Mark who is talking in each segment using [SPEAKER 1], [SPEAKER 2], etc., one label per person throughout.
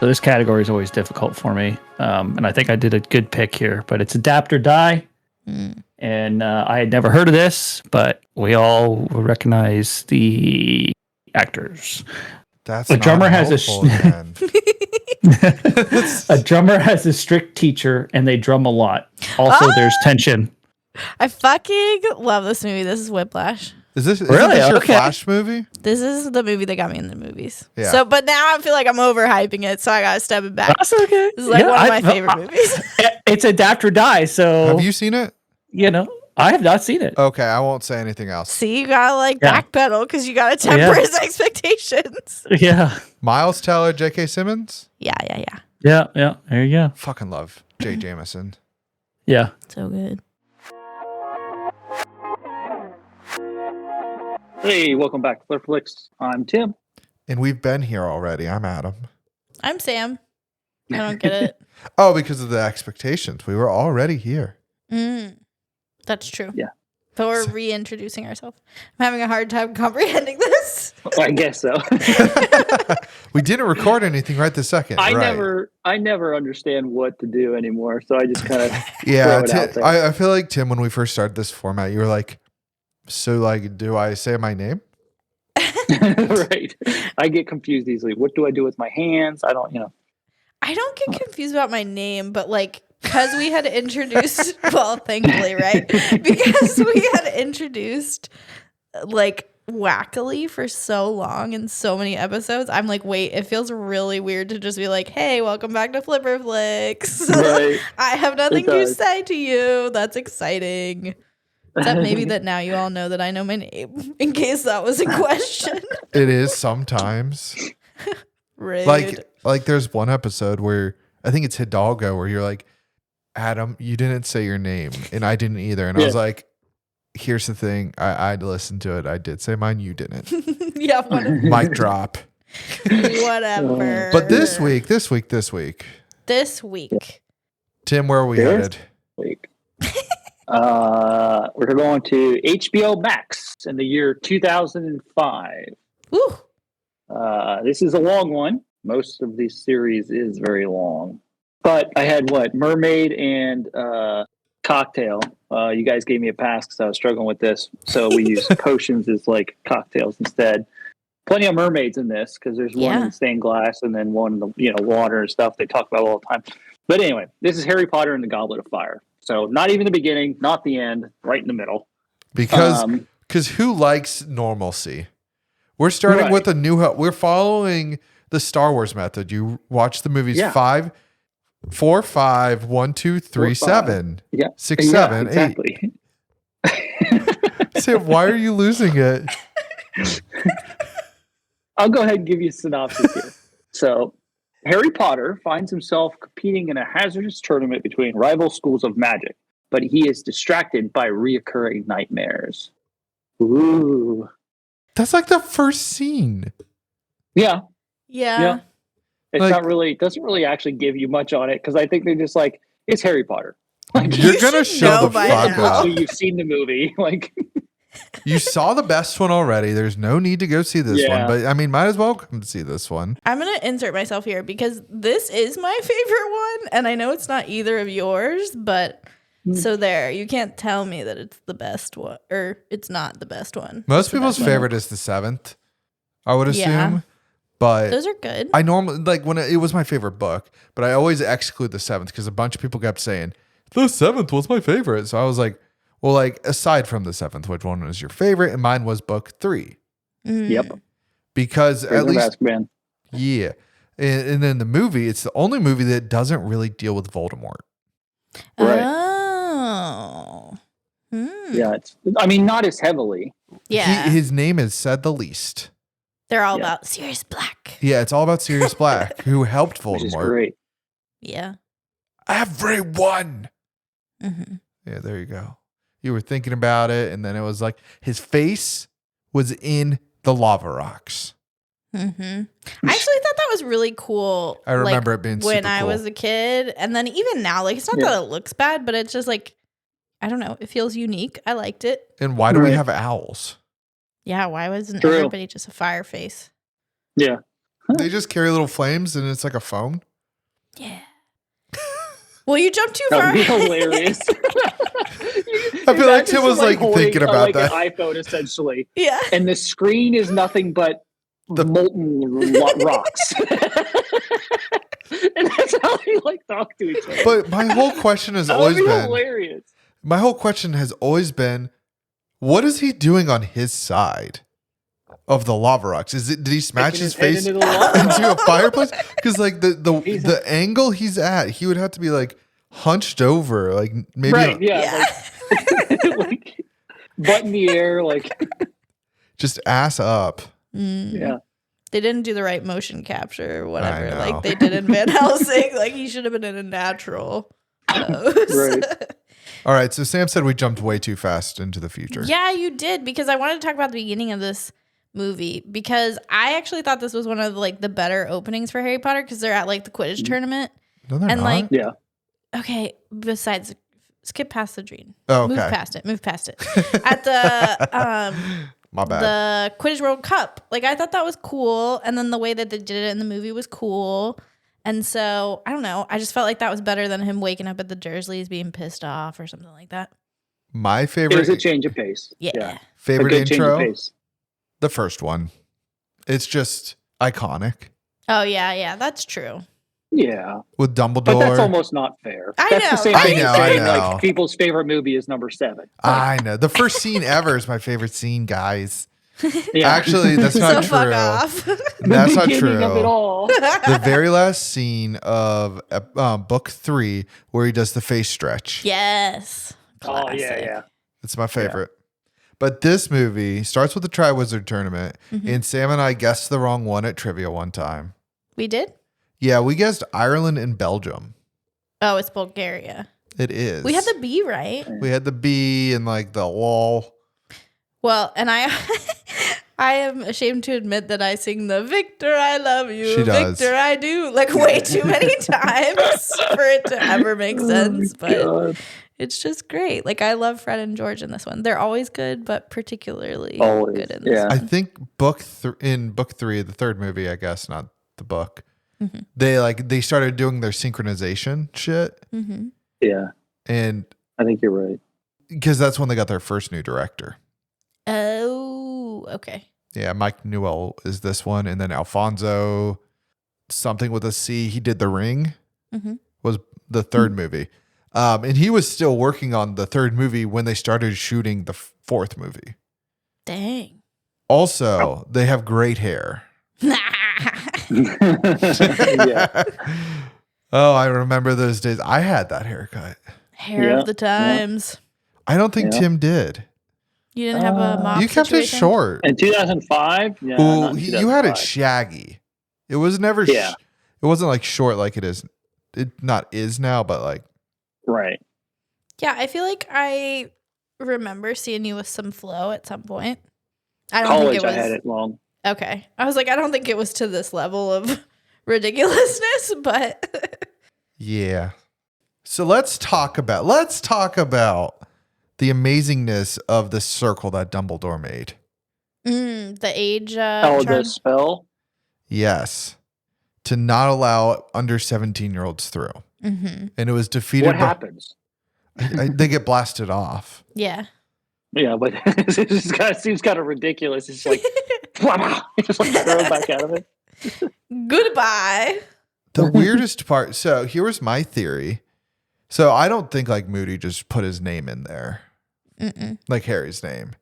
[SPEAKER 1] So this category is always difficult for me. And I think I did a good pick here, but it's adapt or die. And I had never heard of this, but we all recognize the actors.
[SPEAKER 2] That's
[SPEAKER 1] a drummer has a drummer has a strict teacher, and they drum a lot. Also, there's tension.
[SPEAKER 3] I fucking love this movie. This is Whiplash.
[SPEAKER 2] Is this
[SPEAKER 1] really
[SPEAKER 2] your Flash movie?
[SPEAKER 3] This is the movie that got me in the movies.
[SPEAKER 2] Yeah.
[SPEAKER 3] So, but now I feel like I'm overhyping it, so I gotta step it back.
[SPEAKER 1] That's okay.
[SPEAKER 3] This is like one of my favorite movies.
[SPEAKER 1] It's adapt or die. So
[SPEAKER 2] have you seen it?
[SPEAKER 1] I have not seen it.
[SPEAKER 2] Okay, I won't say anything else.
[SPEAKER 3] See, you gotta backpedal because you gotta temper his expectations.
[SPEAKER 1] Yeah.
[SPEAKER 2] Miles Teller, J.K. Simmons.
[SPEAKER 3] Yeah.
[SPEAKER 1] Yeah. There you go.
[SPEAKER 2] Fucking love J. Jameson.
[SPEAKER 1] Yeah.
[SPEAKER 3] So good.
[SPEAKER 4] Hey, welcome back to Flipflix. I'm Tim.
[SPEAKER 2] And we've been here already. I'm Adam.
[SPEAKER 3] I'm Sam. I don't get it.
[SPEAKER 2] Oh, because of the expectations. We were already here.
[SPEAKER 3] That's true.
[SPEAKER 4] Yeah.
[SPEAKER 3] But we're reintroducing ourselves. I'm having a hard time comprehending this.
[SPEAKER 4] I guess so.
[SPEAKER 2] We didn't record anything right this second.
[SPEAKER 4] I never understand what to do anymore, so I just kind of
[SPEAKER 2] yeah.
[SPEAKER 4] throw it out there.
[SPEAKER 2] I feel like Tim, when we first started this format, you were like, "So, do I say my name?"
[SPEAKER 4] Right. I get confused easily. What do I do with my hands? I don't
[SPEAKER 3] get confused about my name, but because we had introduced, well, thankfully, right? Because we had introduced wackily for so long in so many episodes, I'm like, wait, it feels really weird to just be like, hey, welcome back to Flipperflix.
[SPEAKER 4] Right.
[SPEAKER 3] I have nothing to say to you. That's exciting. Except maybe that now you all know that I know my name, in case that was a question.
[SPEAKER 2] It is sometimes.
[SPEAKER 3] Rude.
[SPEAKER 2] Like there's one episode where I think it's Hidalgo where you're like, Adam, you didn't say your name, and I didn't either. And I was like, here's the thing. I listened to it. I did say mine. You didn't.
[SPEAKER 3] Yeah. Whatever.
[SPEAKER 2] Mic drop.
[SPEAKER 3] Whatever.
[SPEAKER 2] But this week. Tim, where are we headed?
[SPEAKER 4] We're going to HBO Max in the year 2005.
[SPEAKER 3] Ooh.
[SPEAKER 4] This is a long one. Most of these series is very long. But I had Mermaid and Cocktail. You guys gave me a pass because I was struggling with this. So we use potions as cocktails instead. Plenty of mermaids in this because there's one in stained glass and then one in the water and stuff they talk about all the time. But anyway, this is Harry Potter and the Goblet of Fire. So not even the beginning, not the end, right in the middle.
[SPEAKER 2] Because who likes normalcy? We're starting with a new. We're following the Star Wars method. You watch the movies 4, 5, 1, 2, 3, 7, 6, 7,
[SPEAKER 4] exactly.
[SPEAKER 2] 8. Sam, why are you losing it?
[SPEAKER 4] I'll go ahead and give you a synopsis here. So, Harry Potter finds himself competing in a hazardous tournament between rival schools of magic, but he is distracted by reoccurring nightmares. Ooh.
[SPEAKER 2] That's like the first scene.
[SPEAKER 4] Yeah. It's not really, doesn't really actually give you much on it because I think they're just it's Harry Potter.
[SPEAKER 2] You're going to show the fuck up.
[SPEAKER 4] You've seen the movie.
[SPEAKER 2] You saw the best one already. There's no need to go see this one, but I mean, might as well come see this one.
[SPEAKER 3] I'm going to insert myself here because this is my favorite one. And I know it's not either of yours, but so there, you can't tell me that it's the best one or it's not the best one.
[SPEAKER 2] Most people's favorite is the 7th, I would assume.
[SPEAKER 3] Yeah.
[SPEAKER 2] But
[SPEAKER 3] those are good.
[SPEAKER 2] I normally, when it was my favorite book, but I always exclude the 7th because a bunch of people kept saying, the 7th was my favorite. So I was like, well, aside from the 7th, which one was your favorite? And mine was book 3.
[SPEAKER 4] Yep.
[SPEAKER 2] Because
[SPEAKER 4] There's
[SPEAKER 2] at least,
[SPEAKER 4] man.
[SPEAKER 2] yeah. And then the movie, it's the only movie that doesn't really deal with Voldemort.
[SPEAKER 4] Right.
[SPEAKER 3] Oh.
[SPEAKER 4] Yeah. Not as heavily.
[SPEAKER 3] Yeah.
[SPEAKER 2] His name is said the least.
[SPEAKER 3] They're all about Sirius Black.
[SPEAKER 2] Yeah, it's all about Sirius Black, who helped Voldemort.
[SPEAKER 4] Which is great.
[SPEAKER 3] Yeah.
[SPEAKER 2] Everyone.
[SPEAKER 3] Mm-hmm.
[SPEAKER 2] Yeah, there you go. You were thinking about it, and then it was like his face was in the lava rocks.
[SPEAKER 3] Mm-hmm. I actually thought that was really cool.
[SPEAKER 2] I remember it being super
[SPEAKER 3] when I
[SPEAKER 2] cool.
[SPEAKER 3] was a kid, and then even now, it's not that it looks bad, but it's just I don't know, it feels unique. I liked it.
[SPEAKER 2] And why do we have owls?
[SPEAKER 3] Yeah, why wasn't everybody just a fire face?
[SPEAKER 4] Yeah.
[SPEAKER 2] They just carry little flames and it's like a phone.
[SPEAKER 3] Yeah. Well, you jumped too
[SPEAKER 4] That
[SPEAKER 3] far.
[SPEAKER 4] would be hilarious.
[SPEAKER 2] I feel like Tim was like thinking about that.
[SPEAKER 4] An iPhone, essentially.
[SPEAKER 3] Yeah.
[SPEAKER 4] And the screen is nothing but molten rocks. And that's how they like talk to each other.
[SPEAKER 2] But my whole question has
[SPEAKER 4] That
[SPEAKER 2] always
[SPEAKER 4] would be
[SPEAKER 2] been
[SPEAKER 4] hilarious.
[SPEAKER 2] my whole question has always been, what is he doing on his side of the lava rocks? Did he smash his face
[SPEAKER 4] into the lava
[SPEAKER 2] into a fireplace? Because like the angle he's at, he would have to be like hunched over, like maybe
[SPEAKER 4] right, yeah. Like butt in the air, like
[SPEAKER 2] just ass up.
[SPEAKER 4] yeah.
[SPEAKER 3] They didn't do the right motion capture or whatever,
[SPEAKER 2] I know.
[SPEAKER 3] like they did in Van Helsing. Like he should have been in a natural pose.
[SPEAKER 4] Right.
[SPEAKER 2] All right, so Sam said we jumped way too fast into the future.
[SPEAKER 3] Yeah, you did, because I wanted to talk about the beginning of this movie, because I actually thought this was one of like the better openings for Harry Potter, because they're at like the Quidditch tournament.
[SPEAKER 2] No, they're
[SPEAKER 3] And
[SPEAKER 2] not.
[SPEAKER 3] like,
[SPEAKER 4] Yeah.
[SPEAKER 3] okay, besides, skip past the dream.
[SPEAKER 2] Oh, okay.
[SPEAKER 3] Move past it. At the
[SPEAKER 2] My bad.
[SPEAKER 3] the Quidditch World Cup, like I thought that was cool, and then the way that they did it in the movie was cool. And so, I don't know. I just felt like that was better than him waking up at the Dursleys being pissed off or something like that.
[SPEAKER 2] My
[SPEAKER 4] It
[SPEAKER 2] favorite
[SPEAKER 4] was a change of pace.
[SPEAKER 3] Yeah.
[SPEAKER 2] favorite
[SPEAKER 4] a good change of
[SPEAKER 2] intro,
[SPEAKER 4] pace.
[SPEAKER 2] the first one. It's just iconic
[SPEAKER 3] Oh, yeah. That's true.
[SPEAKER 4] Yeah.
[SPEAKER 2] with Dumbledore.
[SPEAKER 4] But that's almost not fair.
[SPEAKER 3] I
[SPEAKER 4] That's
[SPEAKER 3] know.
[SPEAKER 4] the same
[SPEAKER 3] I
[SPEAKER 4] thing as
[SPEAKER 2] know,
[SPEAKER 4] saying
[SPEAKER 2] I know.
[SPEAKER 4] like people's favorite movie is number 7.
[SPEAKER 2] I know. The first scene ever is my favorite scene, guys.
[SPEAKER 4] Yeah.
[SPEAKER 2] Actually, that's
[SPEAKER 3] So
[SPEAKER 2] not
[SPEAKER 3] fuck
[SPEAKER 2] true.
[SPEAKER 3] off.
[SPEAKER 2] That's not
[SPEAKER 4] beginning
[SPEAKER 2] true.
[SPEAKER 4] of it all.
[SPEAKER 2] The very last scene of book 3 where he does the face stretch.
[SPEAKER 3] Yes.
[SPEAKER 4] Oh
[SPEAKER 3] Classic.
[SPEAKER 4] yeah.
[SPEAKER 2] It's my favorite. But this movie starts with the Triwizard Tournament, and Sam and I guessed the wrong one at trivia one time.
[SPEAKER 3] We did?
[SPEAKER 2] Yeah, we guessed Ireland and Belgium.
[SPEAKER 3] Oh, it's Bulgaria.
[SPEAKER 2] It is.
[SPEAKER 3] We had the B right.
[SPEAKER 2] We had the B and like the wall.
[SPEAKER 3] Well, and I am ashamed to admit that I sing the Victor, I love you.
[SPEAKER 2] She does.
[SPEAKER 3] Victor, I do. Like way too many times for it to ever make sense. But
[SPEAKER 4] God.
[SPEAKER 3] it's just great. Like I love Fred and George in this one. They're always good, but particularly
[SPEAKER 4] Always,
[SPEAKER 3] good in this
[SPEAKER 4] yeah.
[SPEAKER 2] I
[SPEAKER 3] one.
[SPEAKER 2] think in book 3, the third movie, I guess, not the book.
[SPEAKER 3] Mhm.
[SPEAKER 2] They started doing their synchronization shit,
[SPEAKER 3] Mm-hmm.
[SPEAKER 4] Yeah.
[SPEAKER 2] and
[SPEAKER 4] I think you're right.
[SPEAKER 2] because that's when they got their first new director.
[SPEAKER 3] Oh, okay.
[SPEAKER 2] Yeah, Mike Newell is this one, and then Alfonso, something with a C. He did The Ring,
[SPEAKER 3] Mhm.
[SPEAKER 2] was the third movie, and he was still working on the third movie when they started shooting the fourth movie.
[SPEAKER 3] Dang.
[SPEAKER 2] Also, they have great hair.
[SPEAKER 4] Yeah.
[SPEAKER 2] Oh, I remember those days. I had that haircut.
[SPEAKER 3] Hair
[SPEAKER 4] Yeah,
[SPEAKER 3] of the times.
[SPEAKER 2] I don't think
[SPEAKER 4] Yeah.
[SPEAKER 2] Tim did.
[SPEAKER 3] You didn't have a mop
[SPEAKER 2] You kept
[SPEAKER 3] situation?
[SPEAKER 2] it short.
[SPEAKER 4] In 2005? Yeah.
[SPEAKER 2] Well,
[SPEAKER 4] not in
[SPEAKER 2] you had it
[SPEAKER 4] 2005.
[SPEAKER 2] shaggy. It was never.
[SPEAKER 4] Yeah.
[SPEAKER 2] It wasn't like short like it is. It not is now, but like
[SPEAKER 4] Right.
[SPEAKER 3] Yeah, I feel like I remember seeing you with some flow at some point. I don't think
[SPEAKER 4] College,
[SPEAKER 3] it was
[SPEAKER 4] I had it long.
[SPEAKER 3] okay. I was like, I don't think it was to this level of ridiculousness, but
[SPEAKER 2] yeah. So let's talk about the amazingness of the circle that Dumbledore made.
[SPEAKER 3] the age
[SPEAKER 4] Oh,
[SPEAKER 3] charm.
[SPEAKER 4] the spell?
[SPEAKER 2] Yes, to not allow under 17-year-olds through,
[SPEAKER 3] Mm-hmm.
[SPEAKER 2] and it was defeated.
[SPEAKER 4] What happens?
[SPEAKER 2] They get blasted off.
[SPEAKER 3] Yeah.
[SPEAKER 4] Yeah, but it seems kind of ridiculous. It's like, just like throw it back out of it.
[SPEAKER 3] Goodbye.
[SPEAKER 2] The weirdest part. So here was my theory. So I don't think like Moody just put his name in there, like Harry's name.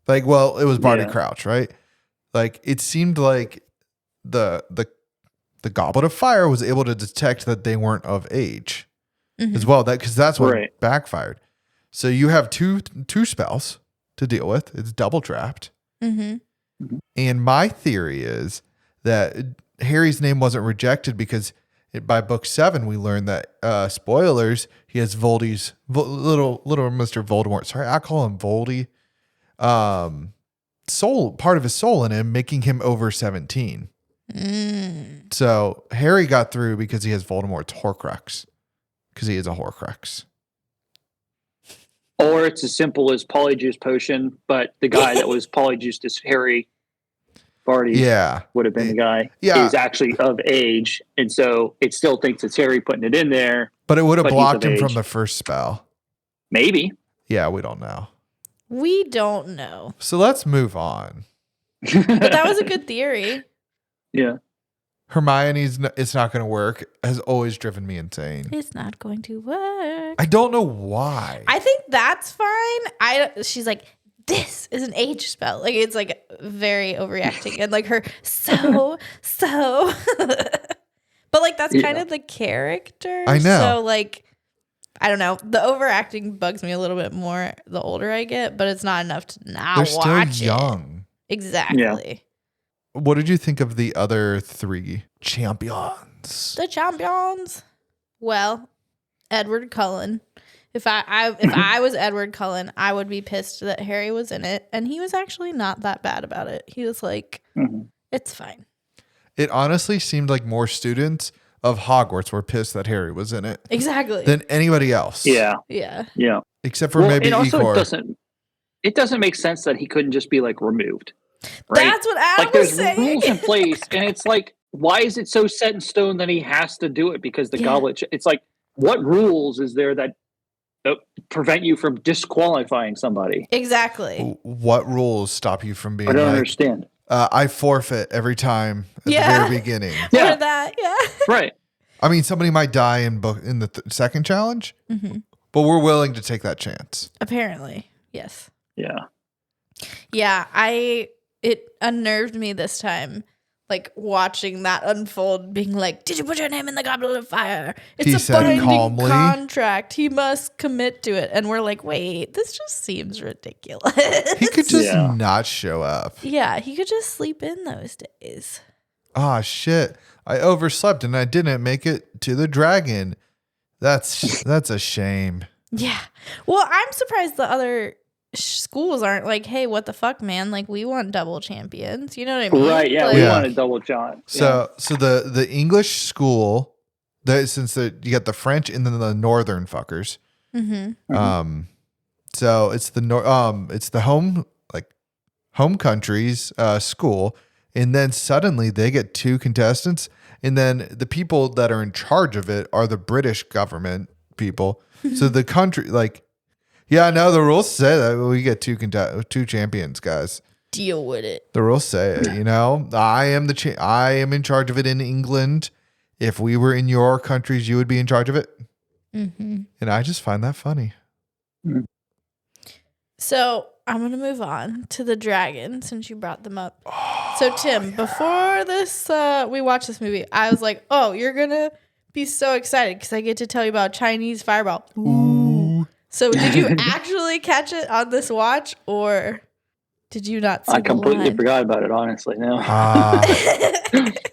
[SPEAKER 2] Like, well, it was Barty
[SPEAKER 4] Yeah.
[SPEAKER 2] Crouch, right? Like it seemed like the Goblet of Fire was able to detect that they weren't of age as well. That because that's what
[SPEAKER 4] Right.
[SPEAKER 2] backfired. So you have two spells to deal with. It's double trapped.
[SPEAKER 3] Mm-hmm.
[SPEAKER 2] And my theory is that Harry's name wasn't rejected because by book 7 we learned that spoilers, he has little Mr. Voldemort. Sorry, I call him Voldy. Soul, part of his soul in him, making him over 17. So Harry got through because he has Voldemort's Horcrux. Because he is a Horcrux.
[SPEAKER 4] Or it's as simple as Polyjuice Potion, but the guy that was Polyjuiced is Harry. Barty
[SPEAKER 2] Yeah.
[SPEAKER 4] would have been the guy,
[SPEAKER 2] Yeah.
[SPEAKER 4] is actually of age. And so it still thinks it's Harry putting it in there.
[SPEAKER 2] But it would have
[SPEAKER 4] But he's
[SPEAKER 2] blocked
[SPEAKER 4] of
[SPEAKER 2] him from
[SPEAKER 4] age.
[SPEAKER 2] the first spell.
[SPEAKER 4] Maybe.
[SPEAKER 2] Yeah, we don't know.
[SPEAKER 3] We don't know.
[SPEAKER 2] So let's move on.
[SPEAKER 3] But that was a good theory.
[SPEAKER 4] Yeah.
[SPEAKER 2] Hermione's it's not going to work has always driven me insane.
[SPEAKER 3] It's not going to work.
[SPEAKER 2] I don't know why.
[SPEAKER 3] I think that's fine. She's like, this is an age spell. Like, it's like very overreacting. And like her, so. But like, that's kind of the character.
[SPEAKER 2] I know.
[SPEAKER 3] So like, I don't know. The overacting bugs me a little bit more the older I get, but it's not enough to not
[SPEAKER 2] They're
[SPEAKER 3] watch
[SPEAKER 2] still young.
[SPEAKER 3] Exactly.
[SPEAKER 4] Yeah.
[SPEAKER 2] What did you think of the other 3 champions?
[SPEAKER 3] The champions. Well, Edward Cullen. If I was Edward Cullen, I would be pissed that Harry was in it, and he was actually not that bad about it. He was like, it's fine.
[SPEAKER 2] It honestly seemed like more students of Hogwarts were pissed that Harry was in it
[SPEAKER 3] Exactly.
[SPEAKER 2] than anybody else.
[SPEAKER 4] Yeah.
[SPEAKER 3] Yeah.
[SPEAKER 4] Yeah.
[SPEAKER 2] Except for maybe
[SPEAKER 4] it also
[SPEAKER 2] Igor.
[SPEAKER 4] doesn't make sense that he couldn't just be like removed. Right?
[SPEAKER 3] That's what Adam
[SPEAKER 4] like
[SPEAKER 3] was
[SPEAKER 4] there's
[SPEAKER 3] saying.
[SPEAKER 4] rules in place, and it's like, why is it so set in stone that he has to do it? Because the goblet, it's like, what rules is there that prevent you from disqualifying somebody?
[SPEAKER 3] Exactly.
[SPEAKER 2] What rules stop you from being
[SPEAKER 4] I don't understand.
[SPEAKER 2] I forfeit every time at the very beginning.
[SPEAKER 3] Yeah. Or that,
[SPEAKER 4] Right.
[SPEAKER 2] I mean, somebody might die in the second challenge, but we're willing to take that chance.
[SPEAKER 3] Apparently. Yes.
[SPEAKER 4] Yeah.
[SPEAKER 3] Yeah. It unnerved me this time. Like watching that unfold, being like, "Did you put your name in the Goblet of Fire? It's a binding contract. He must commit to it." And we're like, "Wait, this just seems ridiculous."
[SPEAKER 2] He could just not show up.
[SPEAKER 3] Yeah, he could just sleep in those days.
[SPEAKER 2] Ah, shit! I overslept and I didn't make it to the dragon. That's a shame.
[SPEAKER 3] Yeah. Well, I'm surprised the other schools aren't like, hey, what the fuck, man? Like, we want double champions. You know what I mean?
[SPEAKER 4] Right. Yeah.
[SPEAKER 3] Like,
[SPEAKER 4] We want a double John.
[SPEAKER 2] So the English school, since you got the French and then the northern fuckers. So it's the home country's school, and then suddenly they get 2 contestants, and then the people that are in charge of it are the British government people. So the country, like. Yeah, no, the rules say that we get 2 champions, guys.
[SPEAKER 3] Deal with it.
[SPEAKER 2] The rules say it, you know. I am in charge of it in England. If we were in your countries, you would be in charge of it. And I just find that funny.
[SPEAKER 3] So I'm going to move on to the dragon since you brought them up. So Tim, before this, we watched this movie, I was like, oh, you're going to be so excited because I get to tell you about Chinese fireball. Ooh. So did you actually catch it on this watch, or did you not see
[SPEAKER 4] I completely forgot about it, honestly. No.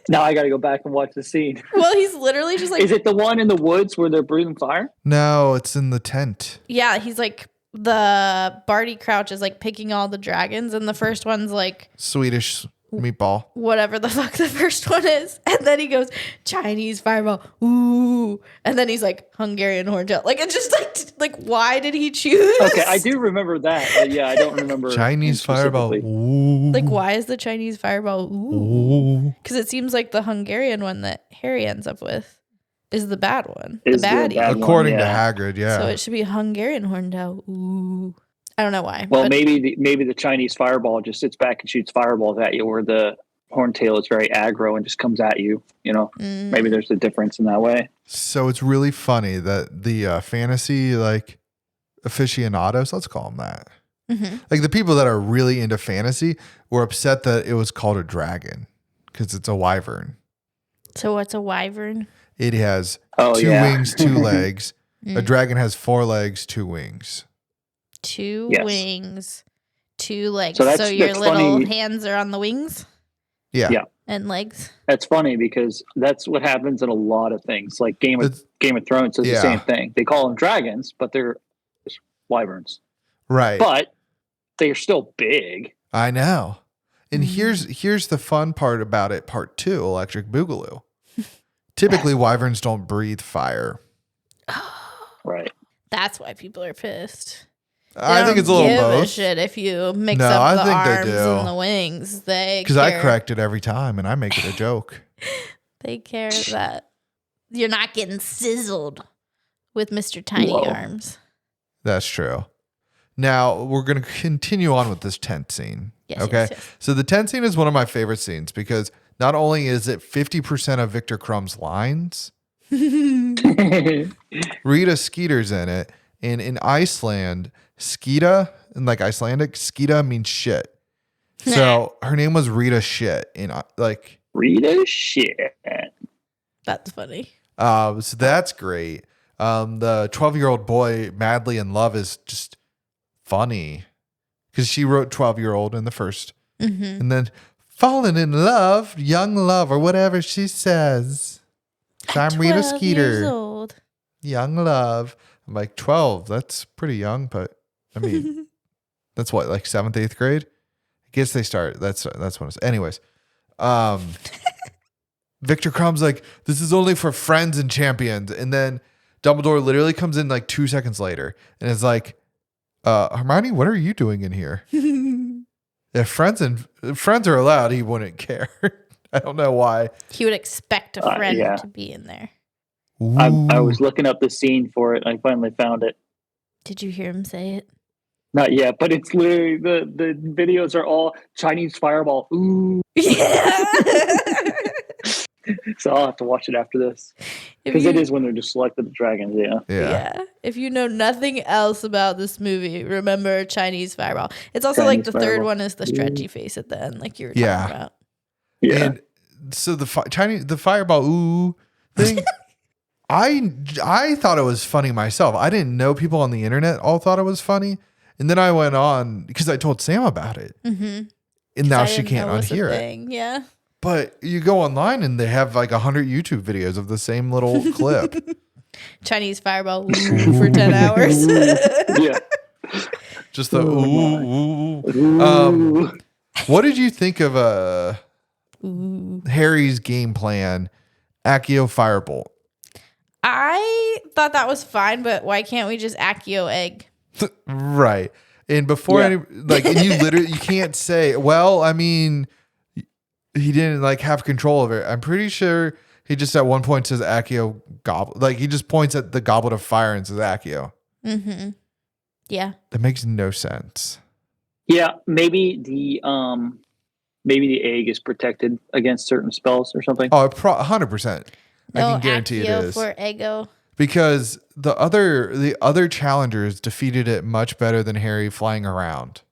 [SPEAKER 4] Now I got to go back and watch the scene.
[SPEAKER 3] Well, he's literally just like...
[SPEAKER 4] Is it the one in the woods where they're breathing fire?
[SPEAKER 2] No, it's in the tent.
[SPEAKER 3] Yeah, he's like... The Barty Crouch is like picking all the dragons, and the first one's like...
[SPEAKER 2] Swedish meatball.
[SPEAKER 3] Whatever the fuck the first one is. And then he goes, Chinese fireball. Ooh. And then he's like, Hungarian horntail. Like, it's just like why did he choose?
[SPEAKER 4] Okay, I do remember that. But yeah, I don't remember.
[SPEAKER 2] Chinese fireball. Ooh.
[SPEAKER 3] Like, why is the Chinese fireball? Ooh. Because it seems like the Hungarian one that Harry ends up with is the bad one. The baddie.
[SPEAKER 2] According to Hagrid, yeah.
[SPEAKER 3] So it should be Hungarian horntail. Ooh. I don't know why.
[SPEAKER 4] Well, maybe the Chinese fireball just sits back and shoots fireballs at you, where the horntail is very aggro and just comes at you. You know, maybe there's a difference in that way.
[SPEAKER 2] So it's really funny that the fantasy aficionados, let's call them that, like the people that are really into fantasy, were upset that it was called a dragon because it's a wyvern.
[SPEAKER 3] So what's a wyvern?
[SPEAKER 2] It has 2 wings, 2 legs. A dragon has 4 legs, 2 wings.
[SPEAKER 3] 2 wings, 2 legs.
[SPEAKER 4] So
[SPEAKER 3] your little
[SPEAKER 4] funny.
[SPEAKER 3] hands are on the wings?
[SPEAKER 2] Yeah.
[SPEAKER 3] And legs?
[SPEAKER 4] That's funny because that's what happens in a lot of things. Like Game of Thrones does the same thing. They call them dragons, but they're wyverns.
[SPEAKER 2] Right.
[SPEAKER 4] But they're still big.
[SPEAKER 2] I know. And here's the fun part about it, part 2, Electric Boogaloo. Typically, wyverns don't breathe fire.
[SPEAKER 4] Right.
[SPEAKER 3] That's why people are pissed.
[SPEAKER 2] I think it's a little
[SPEAKER 3] give
[SPEAKER 2] both.
[SPEAKER 3] A shit if you mix
[SPEAKER 2] No,
[SPEAKER 3] up
[SPEAKER 2] I
[SPEAKER 3] the
[SPEAKER 2] think they
[SPEAKER 3] arms
[SPEAKER 2] do.
[SPEAKER 3] and the wings.
[SPEAKER 2] Because I correct it every time and I make it a joke.
[SPEAKER 3] They care that you're not getting sizzled with Mr. Tiny Arms.
[SPEAKER 2] That's true. Now, we're going to continue on with this tent scene.
[SPEAKER 3] Yes,
[SPEAKER 2] okay?
[SPEAKER 3] yes.
[SPEAKER 2] So the tent scene is one of my favorite scenes because not only is it 50% of Victor Crumb's lines, Rita Skeeter's in it. And in Iceland, Skeeta, in like Icelandic, Skeeta means shit. So her name was Rita Shit.
[SPEAKER 4] Rita Shit.
[SPEAKER 3] That's funny.
[SPEAKER 2] So that's great. The 12-year-old boy madly in love is just funny because she wrote 12-year-old in the first.
[SPEAKER 3] Mm-hmm.
[SPEAKER 2] And then fallen in love, young love, or whatever she says. So I'm Rita Skeeter.
[SPEAKER 3] Old.
[SPEAKER 2] Young love. I'm like 12. That's pretty young, but I mean, that's what, like 7th, 8th grade? I guess they start. That's when it's. Anyways, Victor Crumb's like, this is only for friends and champions. And then Dumbledore literally comes in like 2 seconds later and is like, Hermione, what are you doing in here? If friends are allowed, he wouldn't care. I don't know why.
[SPEAKER 3] He would expect a friend to be in there.
[SPEAKER 4] I was looking up the scene for it. I finally found it.
[SPEAKER 3] Did you hear him say it?
[SPEAKER 4] Not yet, but it's literally the videos are all Chinese fireball. Ooh.
[SPEAKER 3] Yeah.
[SPEAKER 4] So I'll have to watch it after this. Because it is when they're just selected the dragons,
[SPEAKER 3] Yeah. If you know nothing else about this movie, remember Chinese fireball. It's also like the third one is the stretchy face at the end, like you were talking about.
[SPEAKER 2] Yeah. And so the fireball ooh thing, I thought it was funny myself. I didn't know people on the internet all thought it was funny. And then I went on because I told Sam about it. Mm-hmm. And now she can't unhear it.
[SPEAKER 3] Yeah.
[SPEAKER 2] But you go online and they have like 100 YouTube videos of the same little clip.
[SPEAKER 3] Chinese fireball ooh, for 10 hours.
[SPEAKER 4] Yeah.
[SPEAKER 2] Just the ooh. What did you think of Harry's game plan, Accio Firebolt?
[SPEAKER 3] I thought that was fine, but why can't we just Accio egg?
[SPEAKER 2] Right. And before and you can't say, well, I mean, he didn't like have control of it. I'm pretty sure he just at one point says Accio Goblet. Like he just points at the Goblet of Fire and says Accio.
[SPEAKER 3] Mm-hmm. Yeah.
[SPEAKER 2] That makes no sense.
[SPEAKER 4] Yeah, maybe the egg is protected against certain spells or something.
[SPEAKER 2] Oh, 100%.
[SPEAKER 3] No,
[SPEAKER 2] I can guarantee
[SPEAKER 3] Accio
[SPEAKER 2] it is.
[SPEAKER 3] for Ego.
[SPEAKER 2] Because the other challengers defeated it much better than Harry flying around.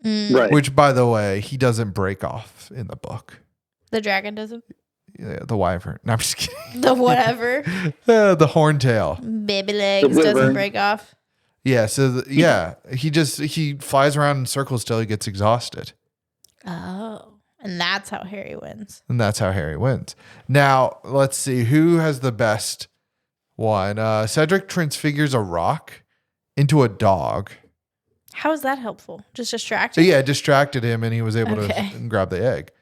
[SPEAKER 4] Right.
[SPEAKER 2] Which, by the way, he doesn't break off in the book.
[SPEAKER 3] The dragon doesn't?
[SPEAKER 2] Yeah, the wyvern. No, I'm just kidding.
[SPEAKER 3] The whatever.
[SPEAKER 2] The horntail.
[SPEAKER 3] Baby legs doesn't break off.
[SPEAKER 2] Yeah, so he flies around in circles till he gets exhausted.
[SPEAKER 3] Oh, and that's how Harry wins.
[SPEAKER 2] And that's how Harry wins. Now, let's see. Who has the best one? Cedric transfigures a rock into a dog.
[SPEAKER 3] How is that helpful? Just distracted?
[SPEAKER 2] Yeah, it distracted him and he was able to grab the egg.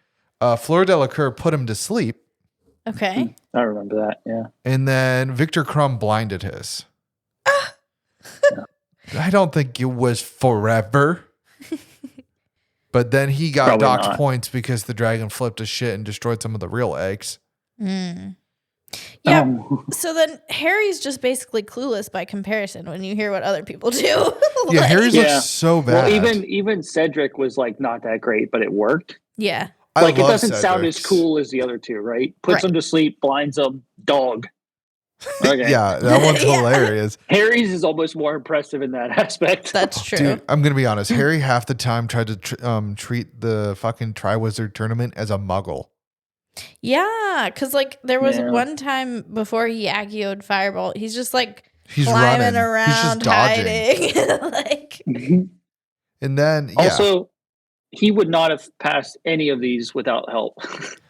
[SPEAKER 2] Fleur Delacour put him to sleep.
[SPEAKER 3] Okay.
[SPEAKER 4] I remember that, yeah.
[SPEAKER 2] And then Victor Crumb blinded his. I don't think it was forever. But then he got docked points because the dragon flipped his shit and destroyed some of the real eggs.
[SPEAKER 3] Mm. Yeah. So then Harry's just basically clueless by comparison when you hear what other people do.
[SPEAKER 2] Yeah, Harry's looks so bad.
[SPEAKER 4] Well, even Cedric was like not that great, but it worked.
[SPEAKER 3] Yeah.
[SPEAKER 4] Like it doesn't sound as cool as the other two, right? Puts him to sleep, blinds him, dog. Okay.
[SPEAKER 2] Yeah, that one's hilarious.
[SPEAKER 4] Harry's is almost more impressive in that aspect.
[SPEAKER 3] That's true.
[SPEAKER 2] Dude, I'm going to be honest. Harry half the time tried to treat the fucking Triwizard Tournament as a muggle.
[SPEAKER 3] Yeah, because like there was one time before he Accio'd Firebolt, he's just like
[SPEAKER 2] he's
[SPEAKER 3] climbing
[SPEAKER 2] running
[SPEAKER 3] around, hiding. Like,
[SPEAKER 2] and then
[SPEAKER 4] also he would not have passed any of these without help.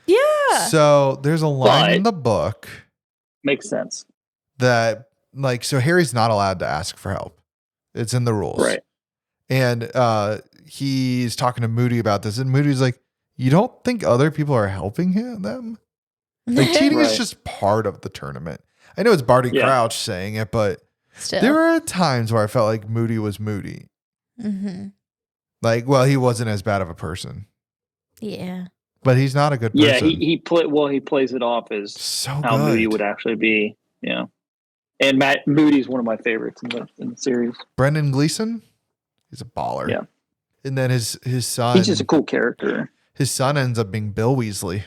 [SPEAKER 3] Yeah.
[SPEAKER 2] So there's a line in the book.
[SPEAKER 4] Makes sense.
[SPEAKER 2] That like so Harry's not allowed to ask for help. It's in the rules.
[SPEAKER 4] Right.
[SPEAKER 2] And he's talking to Moody about this, and Moody's like, you don't think other people are helping them? Like cheating is just part of the tournament. I know it's Barty Crouch saying it, but
[SPEAKER 3] still.
[SPEAKER 2] there were times where I felt like Moody was Moody.
[SPEAKER 3] Mm-hmm.
[SPEAKER 2] Like, well, he wasn't as bad of a person.
[SPEAKER 3] Yeah.
[SPEAKER 2] But he's not a good person.
[SPEAKER 4] Yeah, he plays it off as
[SPEAKER 2] so
[SPEAKER 4] how
[SPEAKER 2] good.
[SPEAKER 4] Moody would actually be. Yeah. And Matt Moody's one of my favorites in the series.
[SPEAKER 2] Brendan Gleeson, he's a baller.
[SPEAKER 4] Yeah.
[SPEAKER 2] And then his son.
[SPEAKER 4] He's just a cool character.
[SPEAKER 2] His son ends up being Bill Weasley.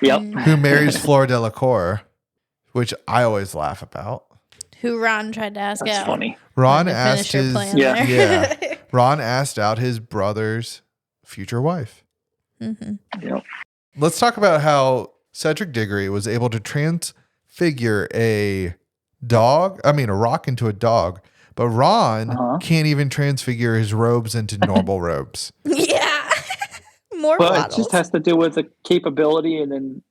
[SPEAKER 4] Yep.
[SPEAKER 2] Who marries Fleur Delacour, which I always laugh about.
[SPEAKER 3] Who Ron tried to ask
[SPEAKER 4] That's
[SPEAKER 3] out.
[SPEAKER 4] funny.
[SPEAKER 2] Ron asked his
[SPEAKER 3] yeah.
[SPEAKER 2] Ron asked out his brother's future wife.
[SPEAKER 3] Mm-hmm.
[SPEAKER 4] Yep.
[SPEAKER 2] Let's talk about how Cedric Diggory was able to transfigure a rock into a dog, but Ron can't even transfigure his robes into normal robes.
[SPEAKER 3] Yeah. More
[SPEAKER 4] But
[SPEAKER 3] bottles.
[SPEAKER 4] it just has to do with the capability and then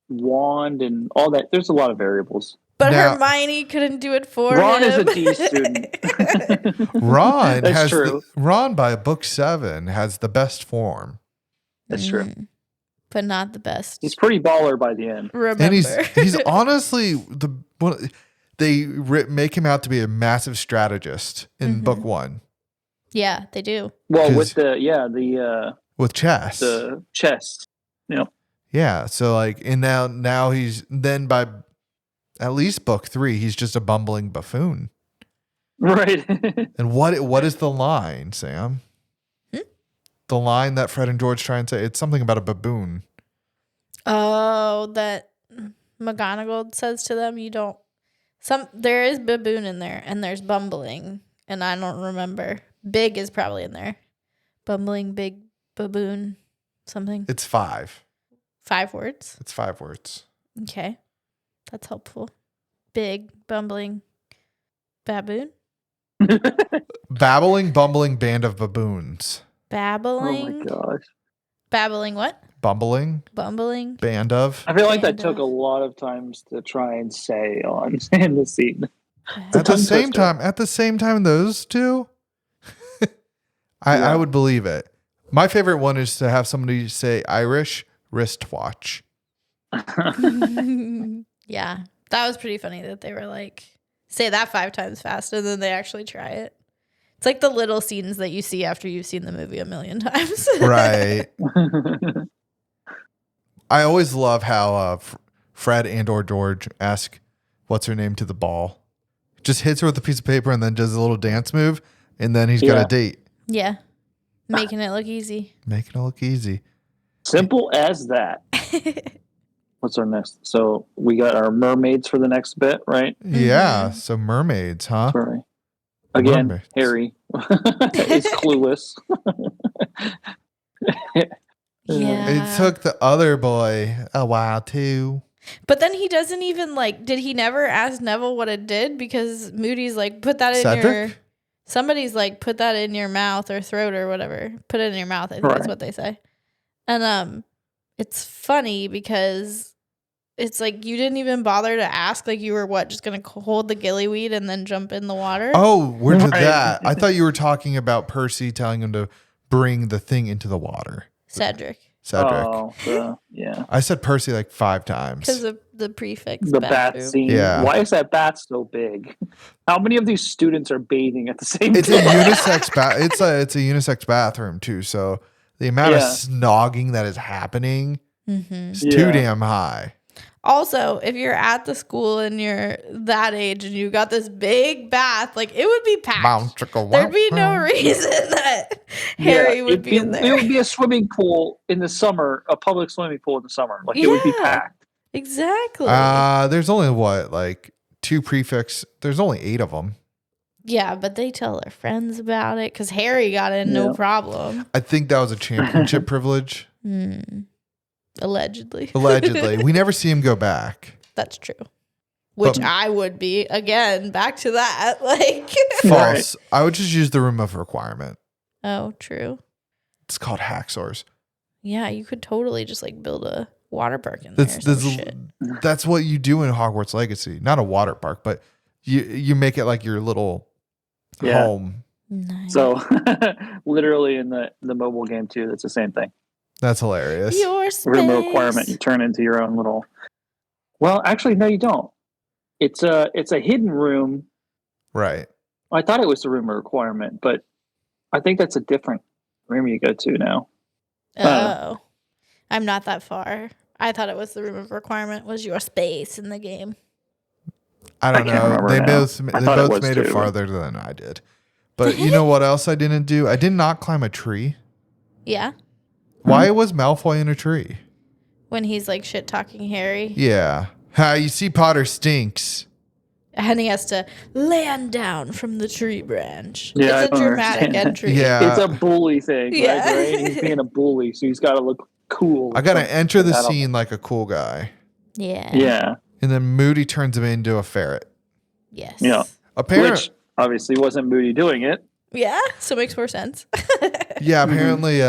[SPEAKER 4] wand and all that. There's a lot of variables.
[SPEAKER 3] But
[SPEAKER 2] now,
[SPEAKER 3] Hermione couldn't do it for
[SPEAKER 4] Ron
[SPEAKER 3] him.
[SPEAKER 4] is a D student.
[SPEAKER 2] Ron
[SPEAKER 4] That's
[SPEAKER 2] has
[SPEAKER 4] true.
[SPEAKER 2] Ron by book 7 has the best form.
[SPEAKER 4] That's true.
[SPEAKER 3] But not the best.
[SPEAKER 4] He's pretty baller by the end.
[SPEAKER 3] Remember.
[SPEAKER 2] And he's honestly they make him out to be a massive strategist in book 1.
[SPEAKER 3] Yeah, they do.
[SPEAKER 4] Well, with the
[SPEAKER 2] with chess.
[SPEAKER 4] The chess. Yep.
[SPEAKER 2] Yeah, so like and now he's then by at least book 3 he's just a bumbling buffoon.
[SPEAKER 4] Right.
[SPEAKER 2] And what is the line, Sam? The line that Fred and George try and say, it's something about a baboon.
[SPEAKER 3] Oh, that McGonagall says to them, there is baboon in there and there's bumbling and I don't remember. Big is probably in there. Bumbling, big, baboon, something.
[SPEAKER 2] It's 5.
[SPEAKER 3] 5 words?
[SPEAKER 2] It's 5 words.
[SPEAKER 3] Okay. That's helpful. Big, bumbling, baboon?
[SPEAKER 2] Babbling, bumbling band of baboons.
[SPEAKER 3] Babbling.
[SPEAKER 4] Oh my gosh.
[SPEAKER 3] Babbling what?
[SPEAKER 2] Bumbling.
[SPEAKER 3] Bumbling.
[SPEAKER 2] Band of.
[SPEAKER 4] I feel like that took a lot of times to try and say in the scene.
[SPEAKER 2] At the same time, those two, I would believe it. My favorite one is to have somebody say Irish wristwatch.
[SPEAKER 3] Yeah. That was pretty funny that they were like, say that 5 times fast and then they actually try it. It's like the little scenes that you see after you've seen the movie a million times.
[SPEAKER 2] Right. I always love how Fred and or George ask what's her name to the ball. Just hits her with a piece of paper and then does a little dance move and then he's got a date.
[SPEAKER 3] Yeah. Making it look easy.
[SPEAKER 2] Making it look easy.
[SPEAKER 4] Simple as that. What's our next? So we got our mermaids for the next bit, right?
[SPEAKER 2] Yeah. So mermaids, huh?
[SPEAKER 4] Sorry. Again,
[SPEAKER 2] Mermaids.
[SPEAKER 4] Harry is clueless.
[SPEAKER 3] Yeah.
[SPEAKER 2] It took the other boy a while too.
[SPEAKER 3] But then he doesn't even did he never ask Neville what it did? Because Moody's like, put that in your... Somebody's like, put that in your mouth or throat or whatever. Put it in your mouth, I think that's what they say. And it's funny because it's like you didn't even bother to ask. Like you were just going to hold the gillyweed and then jump in the water?
[SPEAKER 2] Oh, where did that? I thought you were talking about Percy telling him to bring the thing into the water.
[SPEAKER 3] Cedric.
[SPEAKER 4] Oh, yeah.
[SPEAKER 2] I said Percy like 5 times.
[SPEAKER 3] Because of the prefix.
[SPEAKER 4] The bat scene.
[SPEAKER 2] Yeah.
[SPEAKER 4] Why is that bat so big? How many of these students are bathing at the same
[SPEAKER 2] It's
[SPEAKER 4] time?
[SPEAKER 2] a unisex it's a unisex bathroom too. So the amount of snogging that is happening is too damn high.
[SPEAKER 3] Also, if you're at the school and you're that age and you got this big bath, it would be packed. There'd be no reason that Harry would be in there.
[SPEAKER 4] It would be a swimming pool in the summer, a public swimming pool in the summer. It would be packed.
[SPEAKER 3] Exactly.
[SPEAKER 2] There's only 2 prefix. There's only 8 of them.
[SPEAKER 3] Yeah, but they tell their friends about it because Harry got in no problem.
[SPEAKER 2] I think that was a championship privilege.
[SPEAKER 3] Allegedly.
[SPEAKER 2] We never see him go back.
[SPEAKER 3] That's true. Which I would be. Again, back to that.
[SPEAKER 2] False. I would just use the room of requirement.
[SPEAKER 3] Oh, true.
[SPEAKER 2] It's called Haxor's.
[SPEAKER 3] Yeah, you could totally just build a water park in there.
[SPEAKER 2] That's what you do in Hogwarts Legacy. Not a water park, but you make it like your little home.
[SPEAKER 3] Nice.
[SPEAKER 4] So literally in the mobile game too, that's the same thing.
[SPEAKER 2] That's hilarious.
[SPEAKER 3] Your space.
[SPEAKER 4] Room of requirement, you turn into your own little. Well, actually, no, you don't. It's a hidden room.
[SPEAKER 2] Right.
[SPEAKER 4] I thought it was the room of requirement, but I think that's a different room you go to now.
[SPEAKER 3] Oh. I'm not that far. I thought it was the room of requirement was your space in the game.
[SPEAKER 2] I don't know. They both made it
[SPEAKER 4] too.
[SPEAKER 2] farther than I did. But you know what else I didn't do? I did not climb a tree.
[SPEAKER 3] Yeah.
[SPEAKER 2] Why was Malfoy in a tree?
[SPEAKER 3] When he's like shit talking Harry.
[SPEAKER 2] Yeah. You see Potter stinks.
[SPEAKER 3] And he has to land down from the tree branch.
[SPEAKER 4] Yeah,
[SPEAKER 3] it's a dramatic entry.
[SPEAKER 2] Yeah.
[SPEAKER 4] It's a bully thing,
[SPEAKER 3] Yeah.
[SPEAKER 4] right? He's being a bully, so he's got to look cool.
[SPEAKER 2] I got to enter the scene like a cool guy.
[SPEAKER 3] Yeah.
[SPEAKER 4] Yeah.
[SPEAKER 2] And then Moody turns him into a ferret.
[SPEAKER 3] Yes.
[SPEAKER 4] Yeah.
[SPEAKER 2] Apparently,
[SPEAKER 4] Which obviously wasn't Moody doing it.
[SPEAKER 3] Yeah. So it makes more sense.
[SPEAKER 2] yeah, apparently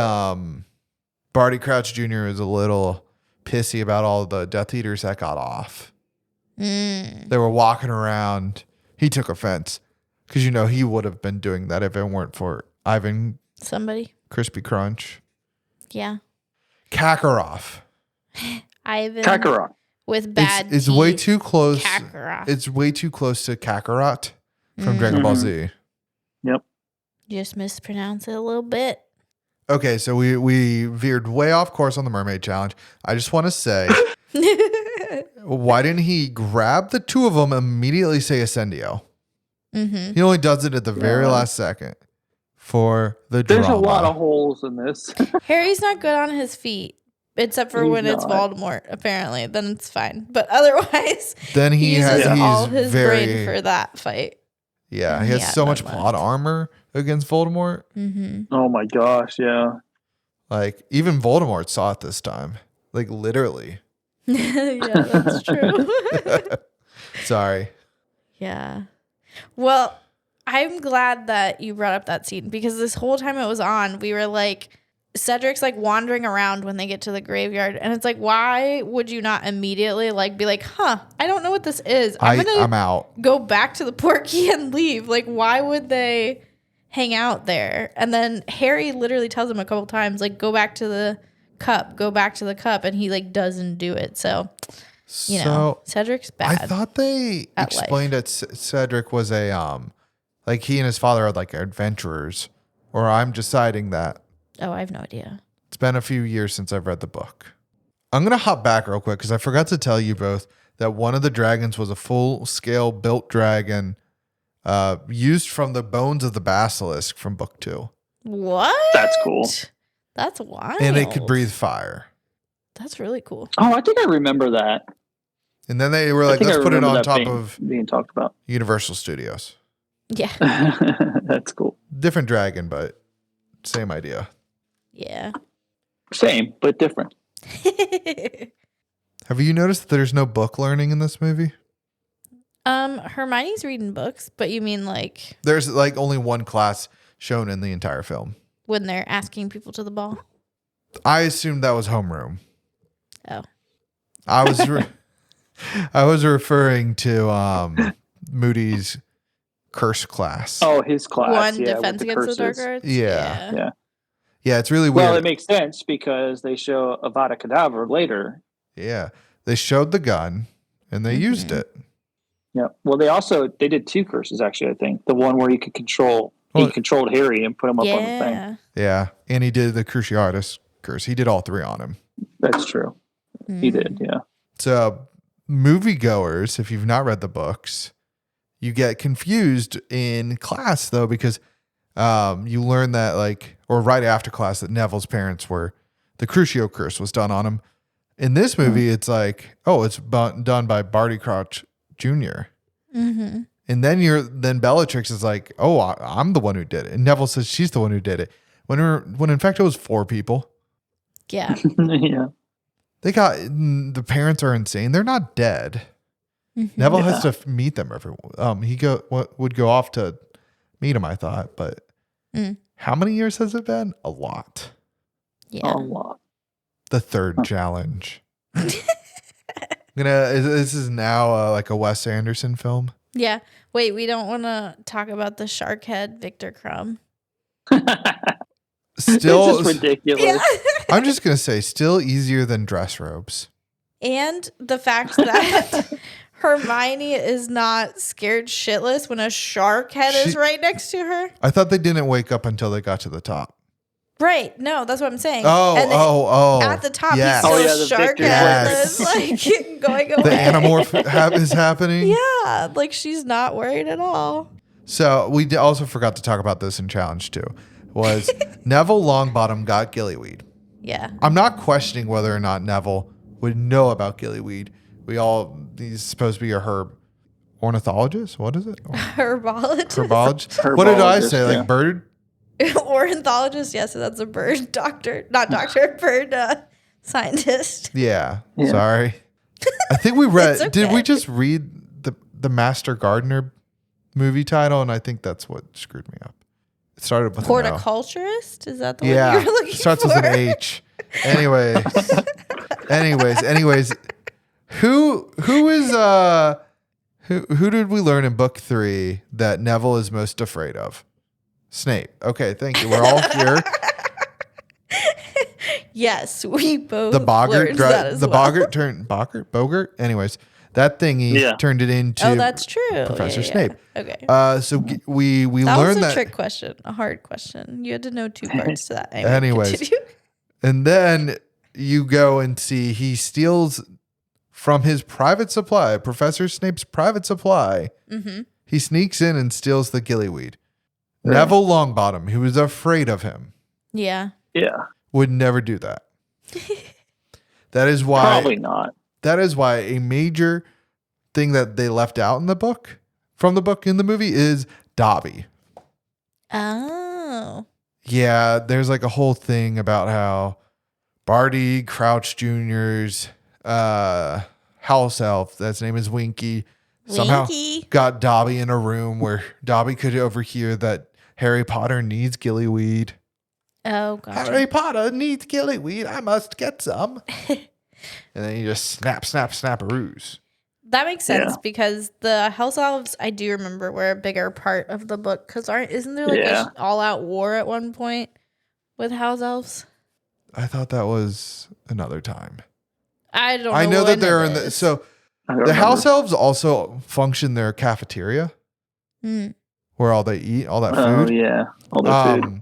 [SPEAKER 2] Barty Crouch Jr. is a little pissy about all the Death Eaters that got off. They were walking around. He took offense because, he would have been doing that if it weren't for Ivan Crispy Crunch.
[SPEAKER 3] Yeah.
[SPEAKER 2] Kakarot.
[SPEAKER 3] Ivan.
[SPEAKER 4] Kakarot.
[SPEAKER 3] With bad
[SPEAKER 2] It's
[SPEAKER 3] teeth.
[SPEAKER 2] way too close.
[SPEAKER 3] Kakarot.
[SPEAKER 2] It's way too close to Kakarot from Dragon Ball Z.
[SPEAKER 4] Yep.
[SPEAKER 3] Just mispronounce it a little bit.
[SPEAKER 2] Okay, so we veered way off course on the Mermaid Challenge. I just want to say, why didn't he grab the two of them and immediately say Ascendio? He only does it at the very last second for the drama.
[SPEAKER 4] There's a lot of holes in this.
[SPEAKER 3] Harry's not good on his feet, except for when it's Voldemort, apparently. Then it's fine. But otherwise,
[SPEAKER 2] then he
[SPEAKER 3] uses
[SPEAKER 2] he's
[SPEAKER 3] all his
[SPEAKER 2] very,
[SPEAKER 3] brain for that fight.
[SPEAKER 2] Yeah, he has so much plot armor against Voldemort.
[SPEAKER 4] Oh my gosh, yeah.
[SPEAKER 2] Like, even Voldemort saw it this time. Like, literally.
[SPEAKER 3] Yeah, that's true.
[SPEAKER 2] Sorry.
[SPEAKER 3] Yeah. Well, I'm glad that you brought up that scene because this whole time it was on, we were like, Cedric's like wandering around when they get to the graveyard. And it's like, why would you not immediately like be like, I don't know what this is. I'm
[SPEAKER 2] out.
[SPEAKER 3] Go back to the Portkey and leave. Like, why would they hang out there? And then Harry literally tells him a couple times, like, go back to the cup. And he like doesn't do it. So, Cedric's bad.
[SPEAKER 2] I thought they explained that Cedric was like he and his father are like adventurers, or I'm deciding that.
[SPEAKER 3] Oh, I have no idea.
[SPEAKER 2] It's been a few years since I've read the book. I'm going to hop back real quick because I forgot to tell you both that one of the dragons was a full-scale built dragon used from the bones of the basilisk from book 2.
[SPEAKER 3] What?
[SPEAKER 4] That's cool.
[SPEAKER 3] That's wild.
[SPEAKER 2] And it could breathe fire.
[SPEAKER 3] That's really cool.
[SPEAKER 4] Oh, I think I remember that.
[SPEAKER 2] And then they were like, let's put it on top of
[SPEAKER 4] being talked about.
[SPEAKER 2] Universal Studios.
[SPEAKER 3] Yeah.
[SPEAKER 4] That's cool.
[SPEAKER 2] Different dragon, but same idea.
[SPEAKER 3] Yeah.
[SPEAKER 4] Same, but different.
[SPEAKER 2] Have you noticed that there's no book learning in this movie?
[SPEAKER 3] Hermione's reading books, but you mean like
[SPEAKER 2] there's like only one class shown in the entire film
[SPEAKER 3] when they're asking people to the ball?
[SPEAKER 2] I assumed that was homeroom.
[SPEAKER 3] Oh.
[SPEAKER 2] I was referring to Moody's curse class.
[SPEAKER 4] Oh, his class.
[SPEAKER 3] One defense against the dark arts?
[SPEAKER 2] Yeah. Yeah, it's really weird.
[SPEAKER 4] Well, it makes sense because they show Avada Kedavra later.
[SPEAKER 2] Yeah. They showed the gun and they used it.
[SPEAKER 4] Yeah. Well, they did 2 curses actually, I think. The one where he could control he controlled Harry and put him up on the thing.
[SPEAKER 2] Yeah. And he did the Cruciatus curse. He did all 3 on him.
[SPEAKER 4] That's true. He did, yeah.
[SPEAKER 2] So moviegoers, if you've not read the books, you get confused in class though, because you learn that or right after class that Neville's parents were, the Crucio curse was done on him. In this movie, it's like, it's done by Barty Crouch Jr.
[SPEAKER 3] Mm-hmm.
[SPEAKER 2] And then Bellatrix is like, I'm the one who did it. And Neville says she's the one who did it. When in fact it was 4 people.
[SPEAKER 3] Yeah.
[SPEAKER 4] Yeah.
[SPEAKER 2] The parents are insane. They're not dead.
[SPEAKER 3] Mm-hmm.
[SPEAKER 2] Neville has to meet them he would go off to meet him, I thought, but how many years has it been? A lot.
[SPEAKER 3] Yeah.
[SPEAKER 4] A lot.
[SPEAKER 2] The 3rd challenge. This is now like a Wes Anderson film.
[SPEAKER 3] Yeah. Wait, we don't want to talk about the shark head Victor Crumb.
[SPEAKER 2] Still
[SPEAKER 4] this is ridiculous.
[SPEAKER 3] Yeah.
[SPEAKER 2] I'm just gonna say, still easier than dress robes.
[SPEAKER 3] And the fact that Hermione is not scared shitless when a shark head is right next to her.
[SPEAKER 2] I thought they didn't wake up until they got to the top.
[SPEAKER 3] Right. No, that's what I'm saying.
[SPEAKER 2] Oh.
[SPEAKER 3] At the top,
[SPEAKER 2] yes.
[SPEAKER 3] he's still shark head is like going away.
[SPEAKER 2] The anamorph is happening.
[SPEAKER 3] Yeah. Like she's not worried at all.
[SPEAKER 2] So we also forgot to talk about this in Challenge 2. Was Neville Longbottom got gillyweed.
[SPEAKER 3] Yeah.
[SPEAKER 2] I'm not questioning whether or not Neville would know about gillyweed. He's supposed to be a herb. Ornithologist? What is it?
[SPEAKER 3] Herbologist.
[SPEAKER 2] What did I say? Like bird?
[SPEAKER 3] Ornithologist, yes, so that's a bird doctor. Not doctor, bird scientist.
[SPEAKER 2] Yeah. Sorry. I think we read,
[SPEAKER 3] okay.
[SPEAKER 2] Did we just read the Master Gardener movie title? And I think that's what screwed me up. It started with
[SPEAKER 3] horticulturist? Is that the one you were looking for?
[SPEAKER 2] Starts with an H. Anyways. Who did we learn in book 3 that Neville is most afraid of? Snape. Okay, thank you. We're all here.
[SPEAKER 3] Yes, we both.
[SPEAKER 2] The Boggart,
[SPEAKER 3] Bogart.
[SPEAKER 2] Anyways, that thingy turned it into.
[SPEAKER 3] Oh, that's true.
[SPEAKER 2] Professor Snape.
[SPEAKER 3] Okay.
[SPEAKER 2] So we learned
[SPEAKER 3] that
[SPEAKER 2] was
[SPEAKER 3] a trick question, a hard question. You had to know 2 parts to that.
[SPEAKER 2] Anyways, and then you go and see he steals from his private supply, Professor Snape's private supply.
[SPEAKER 3] Mm-hmm.
[SPEAKER 2] He sneaks in and steals the gillyweed. Right. Neville Longbottom, who was afraid of him.
[SPEAKER 3] Yeah.
[SPEAKER 2] Would never do that. That is why.
[SPEAKER 4] Probably not.
[SPEAKER 2] That is why a major thing that they left out in the book, from the book in the movie, is Dobby.
[SPEAKER 3] Oh.
[SPEAKER 2] Yeah, there's like a whole thing about how Barty Crouch Jr.'s house elf, that's name is Winky, somehow got Dobby in a room where Dobby could overhear that Harry Potter needs gillyweed.
[SPEAKER 3] Oh, gotcha.
[SPEAKER 2] Harry Potter needs gillyweed. I must get some. And then you just snap-a-roos.
[SPEAKER 3] That makes sense because the house elves, I do remember, were a bigger part of the book. Because isn't there like an all-out war at one point with house elves?
[SPEAKER 2] I thought that was another time.
[SPEAKER 3] I don't know.
[SPEAKER 2] I know that they're in the... So the house elves also function their cafeteria. Where all they eat, all that food.
[SPEAKER 4] Oh, yeah. All the food.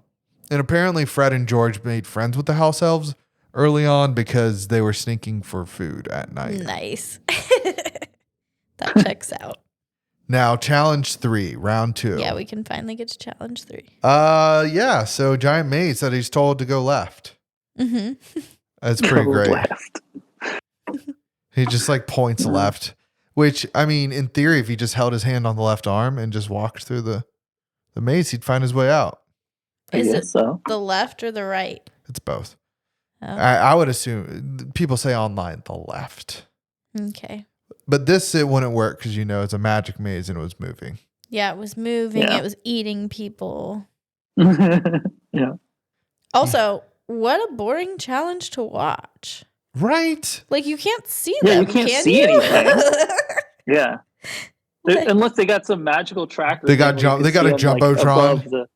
[SPEAKER 2] And apparently Fred and George made friends with the house elves early on because they were sneaking for food at night.
[SPEAKER 3] Nice. That checks out.
[SPEAKER 2] Now, challenge 3, round 2.
[SPEAKER 3] Yeah, we can finally get to challenge 3.
[SPEAKER 2] Yeah. So Giant Maze said he's told to go left.
[SPEAKER 3] Mm-hmm.
[SPEAKER 2] That's pretty great.
[SPEAKER 4] Left.
[SPEAKER 2] He just like points left, which, I mean, in theory, if he just held his hand on the left arm and just walked through the maze, he'd find his way out.
[SPEAKER 3] Is it the left or the right?
[SPEAKER 2] It's both.
[SPEAKER 3] Oh.
[SPEAKER 2] I would assume people say online the left.
[SPEAKER 3] Okay.
[SPEAKER 2] But it wouldn't work because it's a magic maze and it was moving.
[SPEAKER 3] Yeah, it was moving. Yeah. It was eating people.
[SPEAKER 4] Yeah.
[SPEAKER 3] Also, what a boring challenge to watch.
[SPEAKER 2] Right?
[SPEAKER 3] Like you can't see them.
[SPEAKER 4] Yeah, you can't see anything. Yeah. Like, unless they got some magical tracker.
[SPEAKER 2] They got a jumbotron.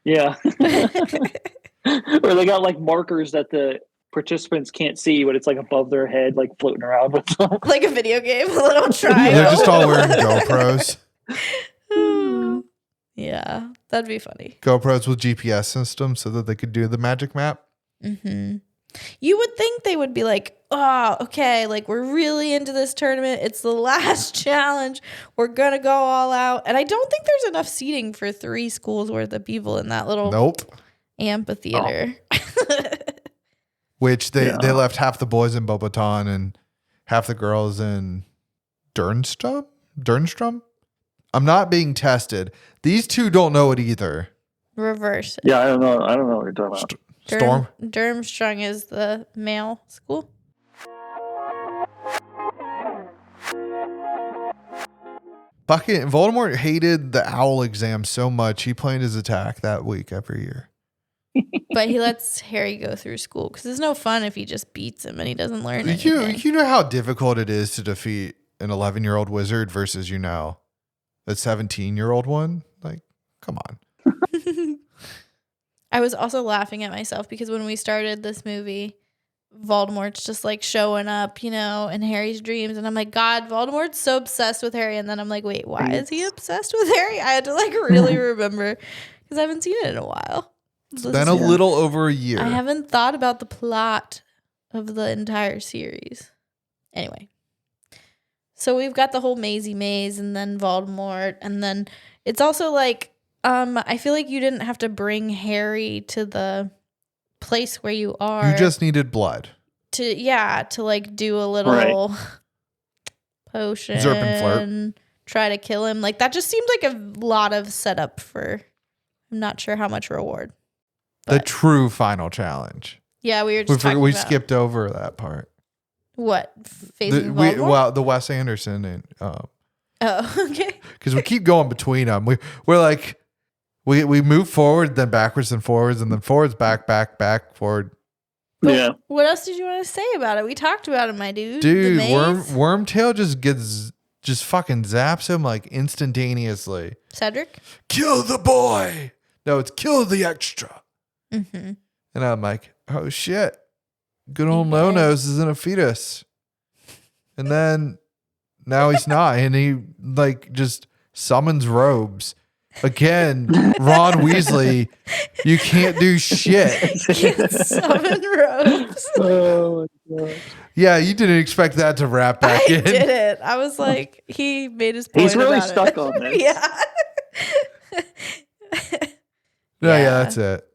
[SPEAKER 4] Yeah. Or they got like markers that the participants can't see, but it's like above their head, like floating around with them.
[SPEAKER 3] Like a video game, a little triangle.
[SPEAKER 2] They're just all wearing GoPros.
[SPEAKER 3] Yeah, that'd be funny.
[SPEAKER 2] GoPros with GPS systems so that they could do the magic map.
[SPEAKER 3] Mm-hmm. You would think they would be like, oh, okay, like we're really into this tournament. It's the last challenge. We're going to go all out. And I don't think there's enough seating for 3 schools worth of people in that little amphitheater. Oh.
[SPEAKER 2] Which they left half the boys in Bobaton and half the girls in Durnstrom? I'm not being tested. These 2 don't know it either.
[SPEAKER 3] Reverse it.
[SPEAKER 4] Yeah, I don't know what you're talking about.
[SPEAKER 2] Storm?
[SPEAKER 3] Durmstrang is the male school.
[SPEAKER 2] Bucket Voldemort hated the owl exam so much he planned his attack that week every year.
[SPEAKER 3] But he lets Harry go through school because it's no fun if he just beats him and he doesn't learn anything.
[SPEAKER 2] You know how difficult it is to defeat an 11-year-old wizard versus a 17-year-old one? Like, come on.
[SPEAKER 3] I was also laughing at myself because when we started this movie, Voldemort's just like showing up, in Harry's dreams. And I'm like, God, Voldemort's so obsessed with Harry. And then I'm like, wait, why is he obsessed with Harry? I had to like really remember because I haven't seen it in a while.
[SPEAKER 2] It's been a little over a year.
[SPEAKER 3] I haven't thought about the plot of the entire series. Anyway. So we've got the whole Maisie maze and then Voldemort. And then it's also like, I feel like you didn't have to bring Harry to the place where you are.
[SPEAKER 2] You just needed blood.
[SPEAKER 3] To like do a little potion.
[SPEAKER 2] Zerp and flirt.
[SPEAKER 3] Try to kill him. Like that just seemed like a lot of setup for, I'm not sure how much reward.
[SPEAKER 2] The true final challenge.
[SPEAKER 3] Yeah, we were just talking
[SPEAKER 2] we
[SPEAKER 3] about.
[SPEAKER 2] skipped over that part.
[SPEAKER 3] What? Facing Voldemort?
[SPEAKER 2] The Wes Anderson and
[SPEAKER 3] oh, okay.
[SPEAKER 2] Because we keep going between them. We're like we move forward, then backwards and forwards, and then forwards, back, forward.
[SPEAKER 3] But
[SPEAKER 4] yeah.
[SPEAKER 3] What else did you want to say about it? We talked about it, my dude.
[SPEAKER 2] Dude, Wormtail just fucking zaps him like instantaneously.
[SPEAKER 3] Cedric?
[SPEAKER 2] Kill the boy. No, it's kill the extra.
[SPEAKER 3] Mm-hmm.
[SPEAKER 2] And I'm like, oh shit. Good old No-Nose is in a fetus. And then now he's not. And he like just summons robes. Again, Ron Weasley, you can't do shit.
[SPEAKER 3] Can't summon robes.
[SPEAKER 4] Oh my god.
[SPEAKER 2] Yeah, you didn't expect that to wrap back in.
[SPEAKER 3] I didn't. I was like, he made his point.
[SPEAKER 4] He's really
[SPEAKER 3] about
[SPEAKER 4] stuck
[SPEAKER 3] it.
[SPEAKER 4] on this.
[SPEAKER 3] Yeah.
[SPEAKER 2] Yeah, that's it.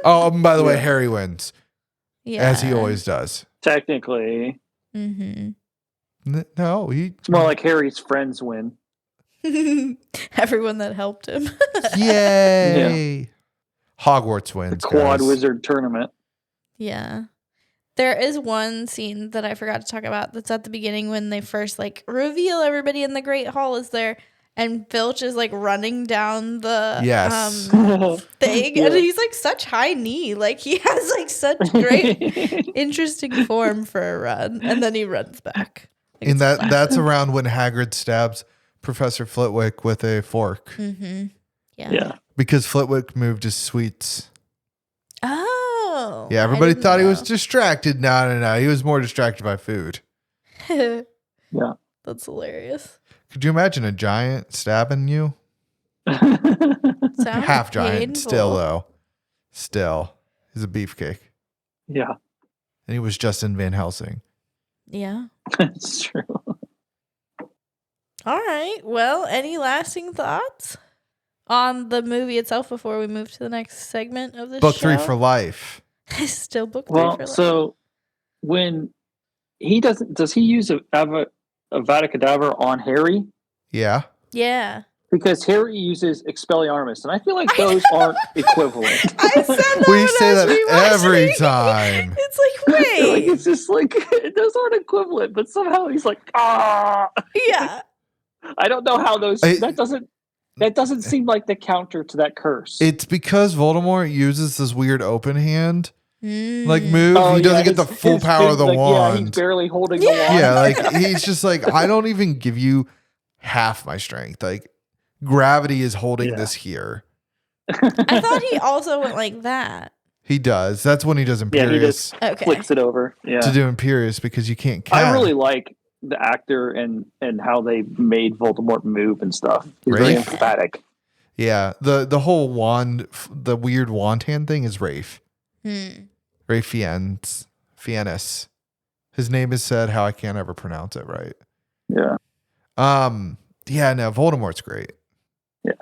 [SPEAKER 2] Oh, and by the way, Harry wins.
[SPEAKER 3] Yeah.
[SPEAKER 2] As he always does.
[SPEAKER 4] Technically,
[SPEAKER 3] Mm-hmm.
[SPEAKER 2] No,
[SPEAKER 4] it's more like Harry's friends win.
[SPEAKER 3] Everyone that helped him.
[SPEAKER 2] Yay. Hogwarts wins.
[SPEAKER 4] The Quad
[SPEAKER 2] guys.
[SPEAKER 4] Wizard tournament.
[SPEAKER 3] Yeah. There is one scene that I forgot to talk about that's at the beginning when they first like reveal everybody in the Great Hall is there. And Filch is like running down the thing, and he's like such high knee, like he has like such great, interesting form for a run, and then he runs back. Like,
[SPEAKER 2] and that's around when Hagrid stabs Professor Flitwick with a fork.
[SPEAKER 3] Mm-hmm.
[SPEAKER 4] Yeah.
[SPEAKER 2] Because Flitwick moved his sweets.
[SPEAKER 3] Oh.
[SPEAKER 2] Yeah, everybody thought he was distracted. No. He was more distracted by food.
[SPEAKER 4] Yeah.
[SPEAKER 3] That's hilarious.
[SPEAKER 2] Could you imagine a giant stabbing you?
[SPEAKER 3] Sounds
[SPEAKER 2] Half giant.
[SPEAKER 3] painful.
[SPEAKER 2] Still, though. Still. He's a beefcake.
[SPEAKER 4] Yeah.
[SPEAKER 2] And he was Justin Van Helsing.
[SPEAKER 3] Yeah.
[SPEAKER 4] That's true.
[SPEAKER 3] All right. Well, any lasting thoughts on the movie itself before we move to the next segment of the
[SPEAKER 2] Book
[SPEAKER 3] show?
[SPEAKER 2] 3 for life.
[SPEAKER 3] Still book 3
[SPEAKER 4] Well,
[SPEAKER 3] for life.
[SPEAKER 4] so when he does he use a Avada Kedavra on Harry?
[SPEAKER 2] Yeah.
[SPEAKER 3] Yeah.
[SPEAKER 4] Because Harry uses Expelliarmus, and I feel like those aren't equivalent.
[SPEAKER 3] I said that
[SPEAKER 2] We
[SPEAKER 3] when
[SPEAKER 2] say
[SPEAKER 3] I was
[SPEAKER 2] that every
[SPEAKER 3] rewatching.
[SPEAKER 2] time.
[SPEAKER 3] It's like,
[SPEAKER 4] Like,
[SPEAKER 3] wait.
[SPEAKER 4] it's just like those aren't equivalent, but somehow he's like, ah.
[SPEAKER 3] Yeah.
[SPEAKER 4] I don't know how those. That doesn't seem like the counter to that curse.
[SPEAKER 2] It's because Voldemort uses this weird open hand like
[SPEAKER 3] Mm.
[SPEAKER 2] move.
[SPEAKER 4] Oh,
[SPEAKER 2] he doesn't
[SPEAKER 4] yeah,
[SPEAKER 2] get the
[SPEAKER 4] his-
[SPEAKER 2] full
[SPEAKER 4] his
[SPEAKER 2] power of the
[SPEAKER 4] thing, like, Yeah, he's
[SPEAKER 2] wand.
[SPEAKER 4] barely holding the wand.
[SPEAKER 2] Yeah, like he's just like, I don't even give you half my strength. Like gravity is holding this here.
[SPEAKER 3] I thought he also went like that.
[SPEAKER 2] He does. That's when he does
[SPEAKER 4] Yeah, he
[SPEAKER 2] Imperious.
[SPEAKER 4] just
[SPEAKER 3] Okay.
[SPEAKER 4] flicks it over. Yeah,
[SPEAKER 2] To do Imperious because you can't cast.
[SPEAKER 4] I really like the actor and how they made Voldemort move and stuff. He's very
[SPEAKER 2] Rafe?
[SPEAKER 4] emphatic.
[SPEAKER 2] Yeah, the whole wand, the weird wand hand thing is Rafe. Rafe Fiennes. His name is said how I can't ever pronounce it right.
[SPEAKER 4] Yeah,
[SPEAKER 2] Yeah, no, Voldemort's great.
[SPEAKER 4] yeah.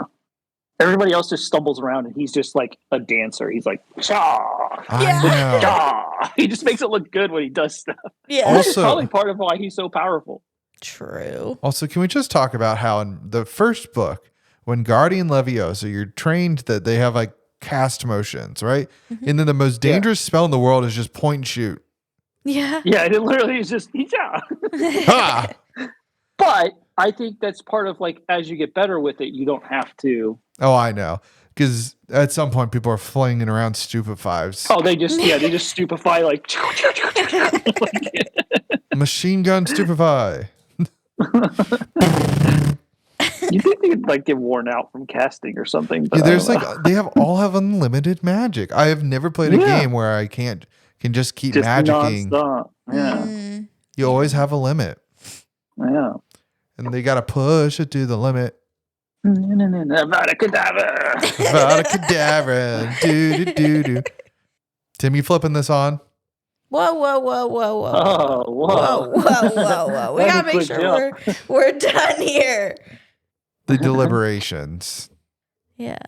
[SPEAKER 4] Everybody else just stumbles around, and he's just like a dancer. He's like, Shaw,
[SPEAKER 2] I know.
[SPEAKER 4] Shaw. He just makes it look good when he does stuff.
[SPEAKER 3] Yeah.
[SPEAKER 4] Which is
[SPEAKER 2] Also-
[SPEAKER 4] probably part of why he's so powerful.
[SPEAKER 3] True.
[SPEAKER 2] Also, can we just talk about how in the first book, when Guardian Leviosa, you're trained that they have like cast motions, right? And then the most dangerous spell in the world is just point and shoot.
[SPEAKER 3] Yeah.
[SPEAKER 4] Yeah, it literally is just yeah.
[SPEAKER 2] Ha!
[SPEAKER 4] But I think that's part of like as you get better with it, you don't have to.
[SPEAKER 2] Oh, I know. Because at some point, people are flinging around stupefies.
[SPEAKER 4] Oh, they just stupefy like.
[SPEAKER 2] Machine gun stupefy.
[SPEAKER 4] You think they'd like get worn out from casting or something? But
[SPEAKER 2] Yeah,
[SPEAKER 4] I
[SPEAKER 2] there's
[SPEAKER 4] don't
[SPEAKER 2] like
[SPEAKER 4] know.
[SPEAKER 2] they all have unlimited magic. I have never played a
[SPEAKER 4] Yeah.
[SPEAKER 2] game where I can't can just keep
[SPEAKER 4] Just
[SPEAKER 2] magicking.
[SPEAKER 4] nonstop. Yeah.
[SPEAKER 2] You always have a limit.
[SPEAKER 4] Yeah.
[SPEAKER 2] And they got to push it to the limit.
[SPEAKER 4] Avada Kedavra.
[SPEAKER 2] Avada Kedavra. Do. Tim, you flipping this on?
[SPEAKER 3] Whoa.
[SPEAKER 4] Oh, whoa.
[SPEAKER 3] We gotta make sure we're done here.
[SPEAKER 2] The deliberations.
[SPEAKER 3] Yeah.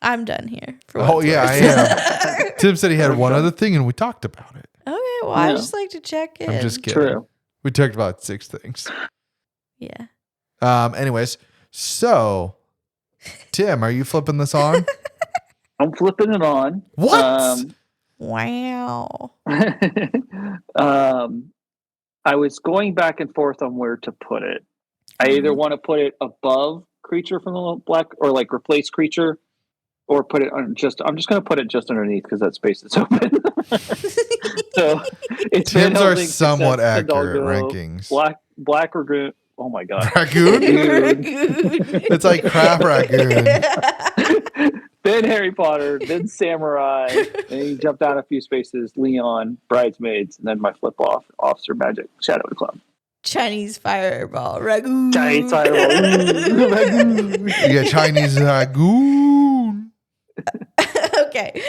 [SPEAKER 3] I'm done here.
[SPEAKER 2] Oh, yeah, I am. Tim said he had one other thing, and we talked about it.
[SPEAKER 3] Okay, well, I just like to check in.
[SPEAKER 2] I'm just kidding.
[SPEAKER 4] True.
[SPEAKER 2] We talked about 6 things.
[SPEAKER 3] Yeah.
[SPEAKER 2] Anyways, so, Tim, are you flipping this on?
[SPEAKER 4] I'm flipping it on.
[SPEAKER 2] What?
[SPEAKER 3] Wow.
[SPEAKER 4] I was going back and forth on where to put it. I either want to put it above Creature from the Black, or like replace Creature, or put it on I'm just going to put it just underneath because that space is open. So it's
[SPEAKER 2] Tim's are somewhat accurate rankings.
[SPEAKER 4] Black Ragoon. Oh my God.
[SPEAKER 2] Ragoon? It's like crab ragoon.
[SPEAKER 4] Then Harry Potter, then Samurai, and he jumped down a few spaces, Leon, Bridesmaids, and then my flip off, Officer Magic, Shadow Club.
[SPEAKER 3] Chinese fireball, ragoon.
[SPEAKER 4] Chinese fireball, ragoon.
[SPEAKER 2] Yeah, Chinese ragoon.
[SPEAKER 3] Okay.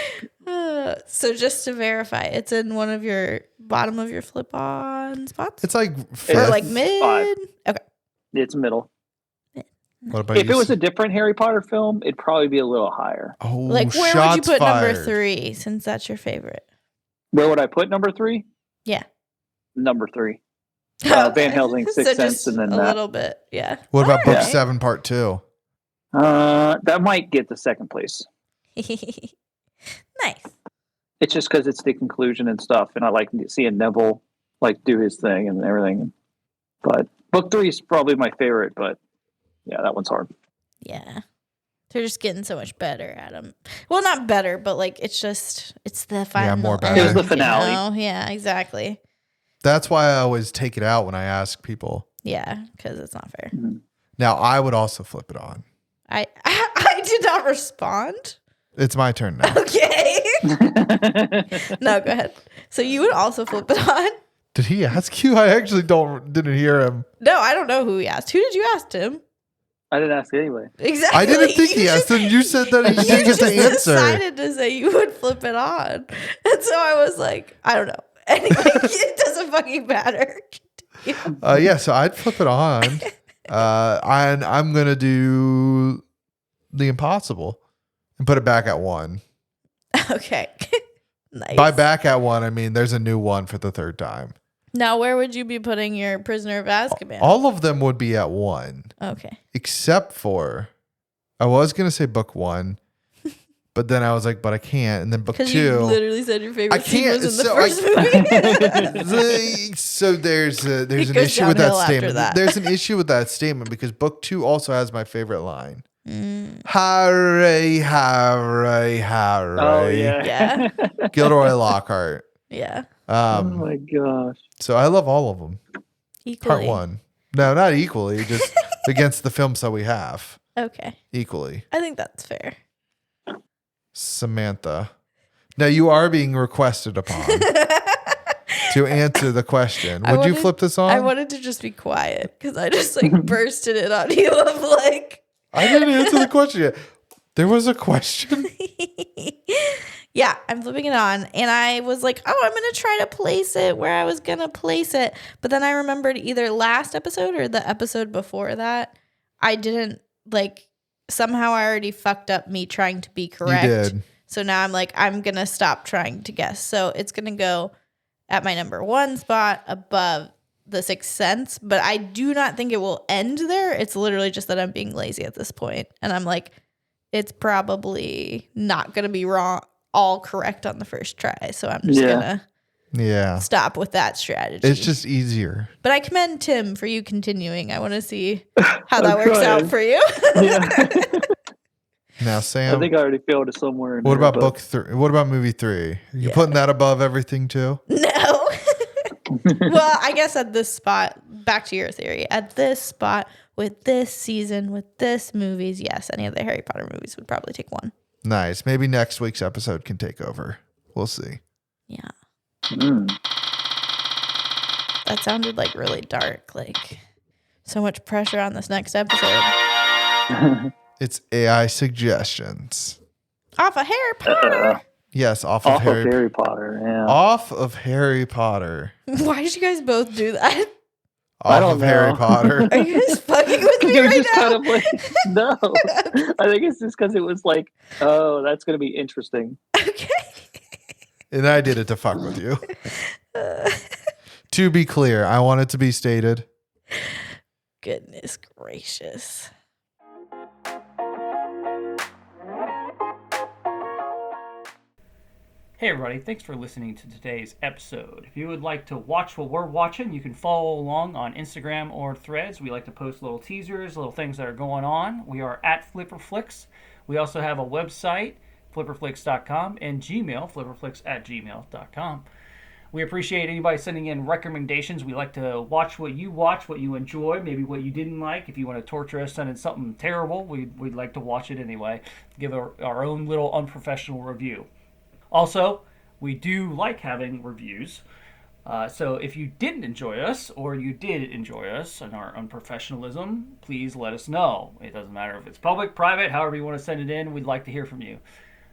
[SPEAKER 3] So just to verify, it's in one of your bottom of your flip-on spots?
[SPEAKER 2] It's like
[SPEAKER 3] or like mid?
[SPEAKER 4] 5.
[SPEAKER 3] Okay.
[SPEAKER 4] It's middle.
[SPEAKER 2] What about
[SPEAKER 4] If it was a different Harry Potter film, it'd probably be a little higher.
[SPEAKER 2] Oh,
[SPEAKER 3] like where would you put number 3 since that's your favorite?
[SPEAKER 4] Where would I put number 3?
[SPEAKER 3] Yeah.
[SPEAKER 4] Number 3. Van Helsing, Sixth Sense, and then
[SPEAKER 3] a
[SPEAKER 4] that.
[SPEAKER 3] little bit, yeah.
[SPEAKER 2] What about book
[SPEAKER 4] Yeah.
[SPEAKER 2] 7, part 2?
[SPEAKER 4] That might get the second place.
[SPEAKER 3] Nice.
[SPEAKER 4] It's just because it's the conclusion and stuff, and I like seeing Neville like do his thing and everything. But book 3 is probably my favorite, but yeah, that one's hard.
[SPEAKER 3] Yeah. They're just getting so much better at them. Well, not better, but like it's the final.
[SPEAKER 2] more better.
[SPEAKER 4] It was the finale.
[SPEAKER 3] You know? Yeah, exactly.
[SPEAKER 2] That's why I always take it out when I ask people.
[SPEAKER 3] Yeah, because it's not fair.
[SPEAKER 4] Mm-hmm.
[SPEAKER 2] Now, I would also flip it on.
[SPEAKER 3] I did not respond.
[SPEAKER 2] It's my turn now.
[SPEAKER 3] Okay. No, go ahead. So you would also flip it on?
[SPEAKER 2] Did he ask you? I actually didn't hear him.
[SPEAKER 3] No, I don't know who he asked. Who did you ask, Tim?
[SPEAKER 4] I didn't ask anyway.
[SPEAKER 3] Exactly.
[SPEAKER 2] I didn't think he asked, and you said that he didn't get the
[SPEAKER 3] You
[SPEAKER 2] answer.
[SPEAKER 3] decided to say you would flip it on. And so I was like, I don't know. Anyway, it doesn't fucking matter.
[SPEAKER 2] Yeah, so I'd flip it on. And I'm going to do the impossible and put it back at 1.
[SPEAKER 3] Okay. Nice.
[SPEAKER 2] By back at 1, I mean there's a new one for the 3rd time.
[SPEAKER 3] Now, where would you be putting your Prisoner of Azkaban?
[SPEAKER 2] All of them would be at 1.
[SPEAKER 3] Okay.
[SPEAKER 2] Except for, I was going to say book 1, but then I was like, but I can't. And then book 2.
[SPEAKER 3] Because you literally said your favorite scene was in the
[SPEAKER 2] so
[SPEAKER 3] first movie.
[SPEAKER 2] So there's an
[SPEAKER 3] goes
[SPEAKER 2] issue with that
[SPEAKER 3] downhill after
[SPEAKER 2] statement.
[SPEAKER 3] that.
[SPEAKER 2] There's an issue with that statement because book 2 also has my favorite line. Harry, Harry, Harry.
[SPEAKER 4] Oh yeah.
[SPEAKER 3] Yeah.
[SPEAKER 2] Gilderoy Lockhart.
[SPEAKER 3] Yeah.
[SPEAKER 4] Oh my gosh.
[SPEAKER 2] So I love all of them.
[SPEAKER 3] Equally.
[SPEAKER 2] Part 1. No, not equally, just against the films that we have.
[SPEAKER 3] Okay.
[SPEAKER 2] Equally.
[SPEAKER 3] I think that's fair.
[SPEAKER 2] Samantha. Now you are being requested upon to answer the question. Would you flip this on?
[SPEAKER 3] I wanted to just be quiet because I just like bursted it on you of like.
[SPEAKER 2] I didn't answer the question yet. There was a question.
[SPEAKER 3] Yeah, I'm flipping it on. And I was like, oh, I'm going to try to place it where I was going to place it. But then I remembered either last episode or the episode before that. I didn't like, somehow I already fucked up me trying to be correct.
[SPEAKER 2] You did.
[SPEAKER 3] So now I'm like, I'm going to stop trying to guess. So it's going to go at my number 1 spot above the Sixth Sense. But I do not think it will end there. It's literally just that I'm being lazy at this point. And I'm like, it's probably not going to be wrong, all correct on the first try. So I'm just going to stop with that strategy.
[SPEAKER 2] It's just easier.
[SPEAKER 3] But I commend Tim for you continuing. I want to see how that works out for you.
[SPEAKER 4] Yeah.
[SPEAKER 2] Now, Sam.
[SPEAKER 4] I think I already failed it somewhere.
[SPEAKER 2] What about book 3? What about movie 3? Are you putting that above everything too?
[SPEAKER 3] No. Well, I guess at this spot, back to your theory, at this spot with this season, with this movies, yes, any of the Harry Potter movies would probably take 1.
[SPEAKER 2] Nice. Maybe next week's episode can take over. We'll see.
[SPEAKER 3] Yeah.
[SPEAKER 4] Mm.
[SPEAKER 3] That sounded like really dark. Like so much pressure on this next episode.
[SPEAKER 2] It's AI suggestions.
[SPEAKER 3] Off of Harry Potter.
[SPEAKER 2] Yes, off of
[SPEAKER 4] Harry Potter. Yeah.
[SPEAKER 2] Off of Harry Potter.
[SPEAKER 3] Why did you guys both do that?
[SPEAKER 2] Off of Harry Potter.
[SPEAKER 3] Are you guys fucking with me
[SPEAKER 4] You're
[SPEAKER 3] right
[SPEAKER 4] just
[SPEAKER 3] now?
[SPEAKER 4] kind of like, no. I think it's just because it was like, oh, that's going to be interesting.
[SPEAKER 3] Okay.
[SPEAKER 2] And I did it to fuck with you. To be clear, I want it to be stated.
[SPEAKER 3] Goodness gracious.
[SPEAKER 1] Hey everybody, thanks for listening to today's episode. If you would like to watch what we're watching, you can follow along on Instagram or Threads. We like to post little teasers, little things that are going on. We are at FlipperFlix. We also have a website, flipperflix.com, and Gmail, flipperflix@gmail.com. We appreciate anybody sending in recommendations. We like to watch, what you enjoy, maybe what you didn't like. If you want to torture us sending something terrible, we'd like to watch it anyway. Give our own little unprofessional review. Also, we do like having reviews. So if you didn't enjoy us or you did enjoy us and our unprofessionalism, please let us know. It doesn't matter if it's public, private, however you want to send it in. We'd like to hear from you.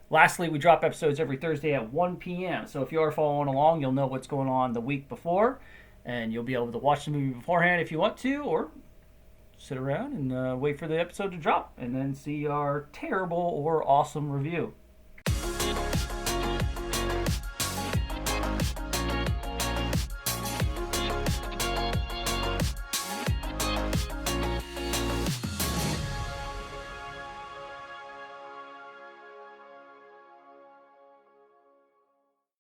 [SPEAKER 1] Lastly, we drop episodes every Thursday at 1 p.m. So if you are following along, you'll know what's going on the week before. And you'll be able to watch the movie beforehand if you want to, or sit around and wait for the episode to drop and then see our terrible or awesome review.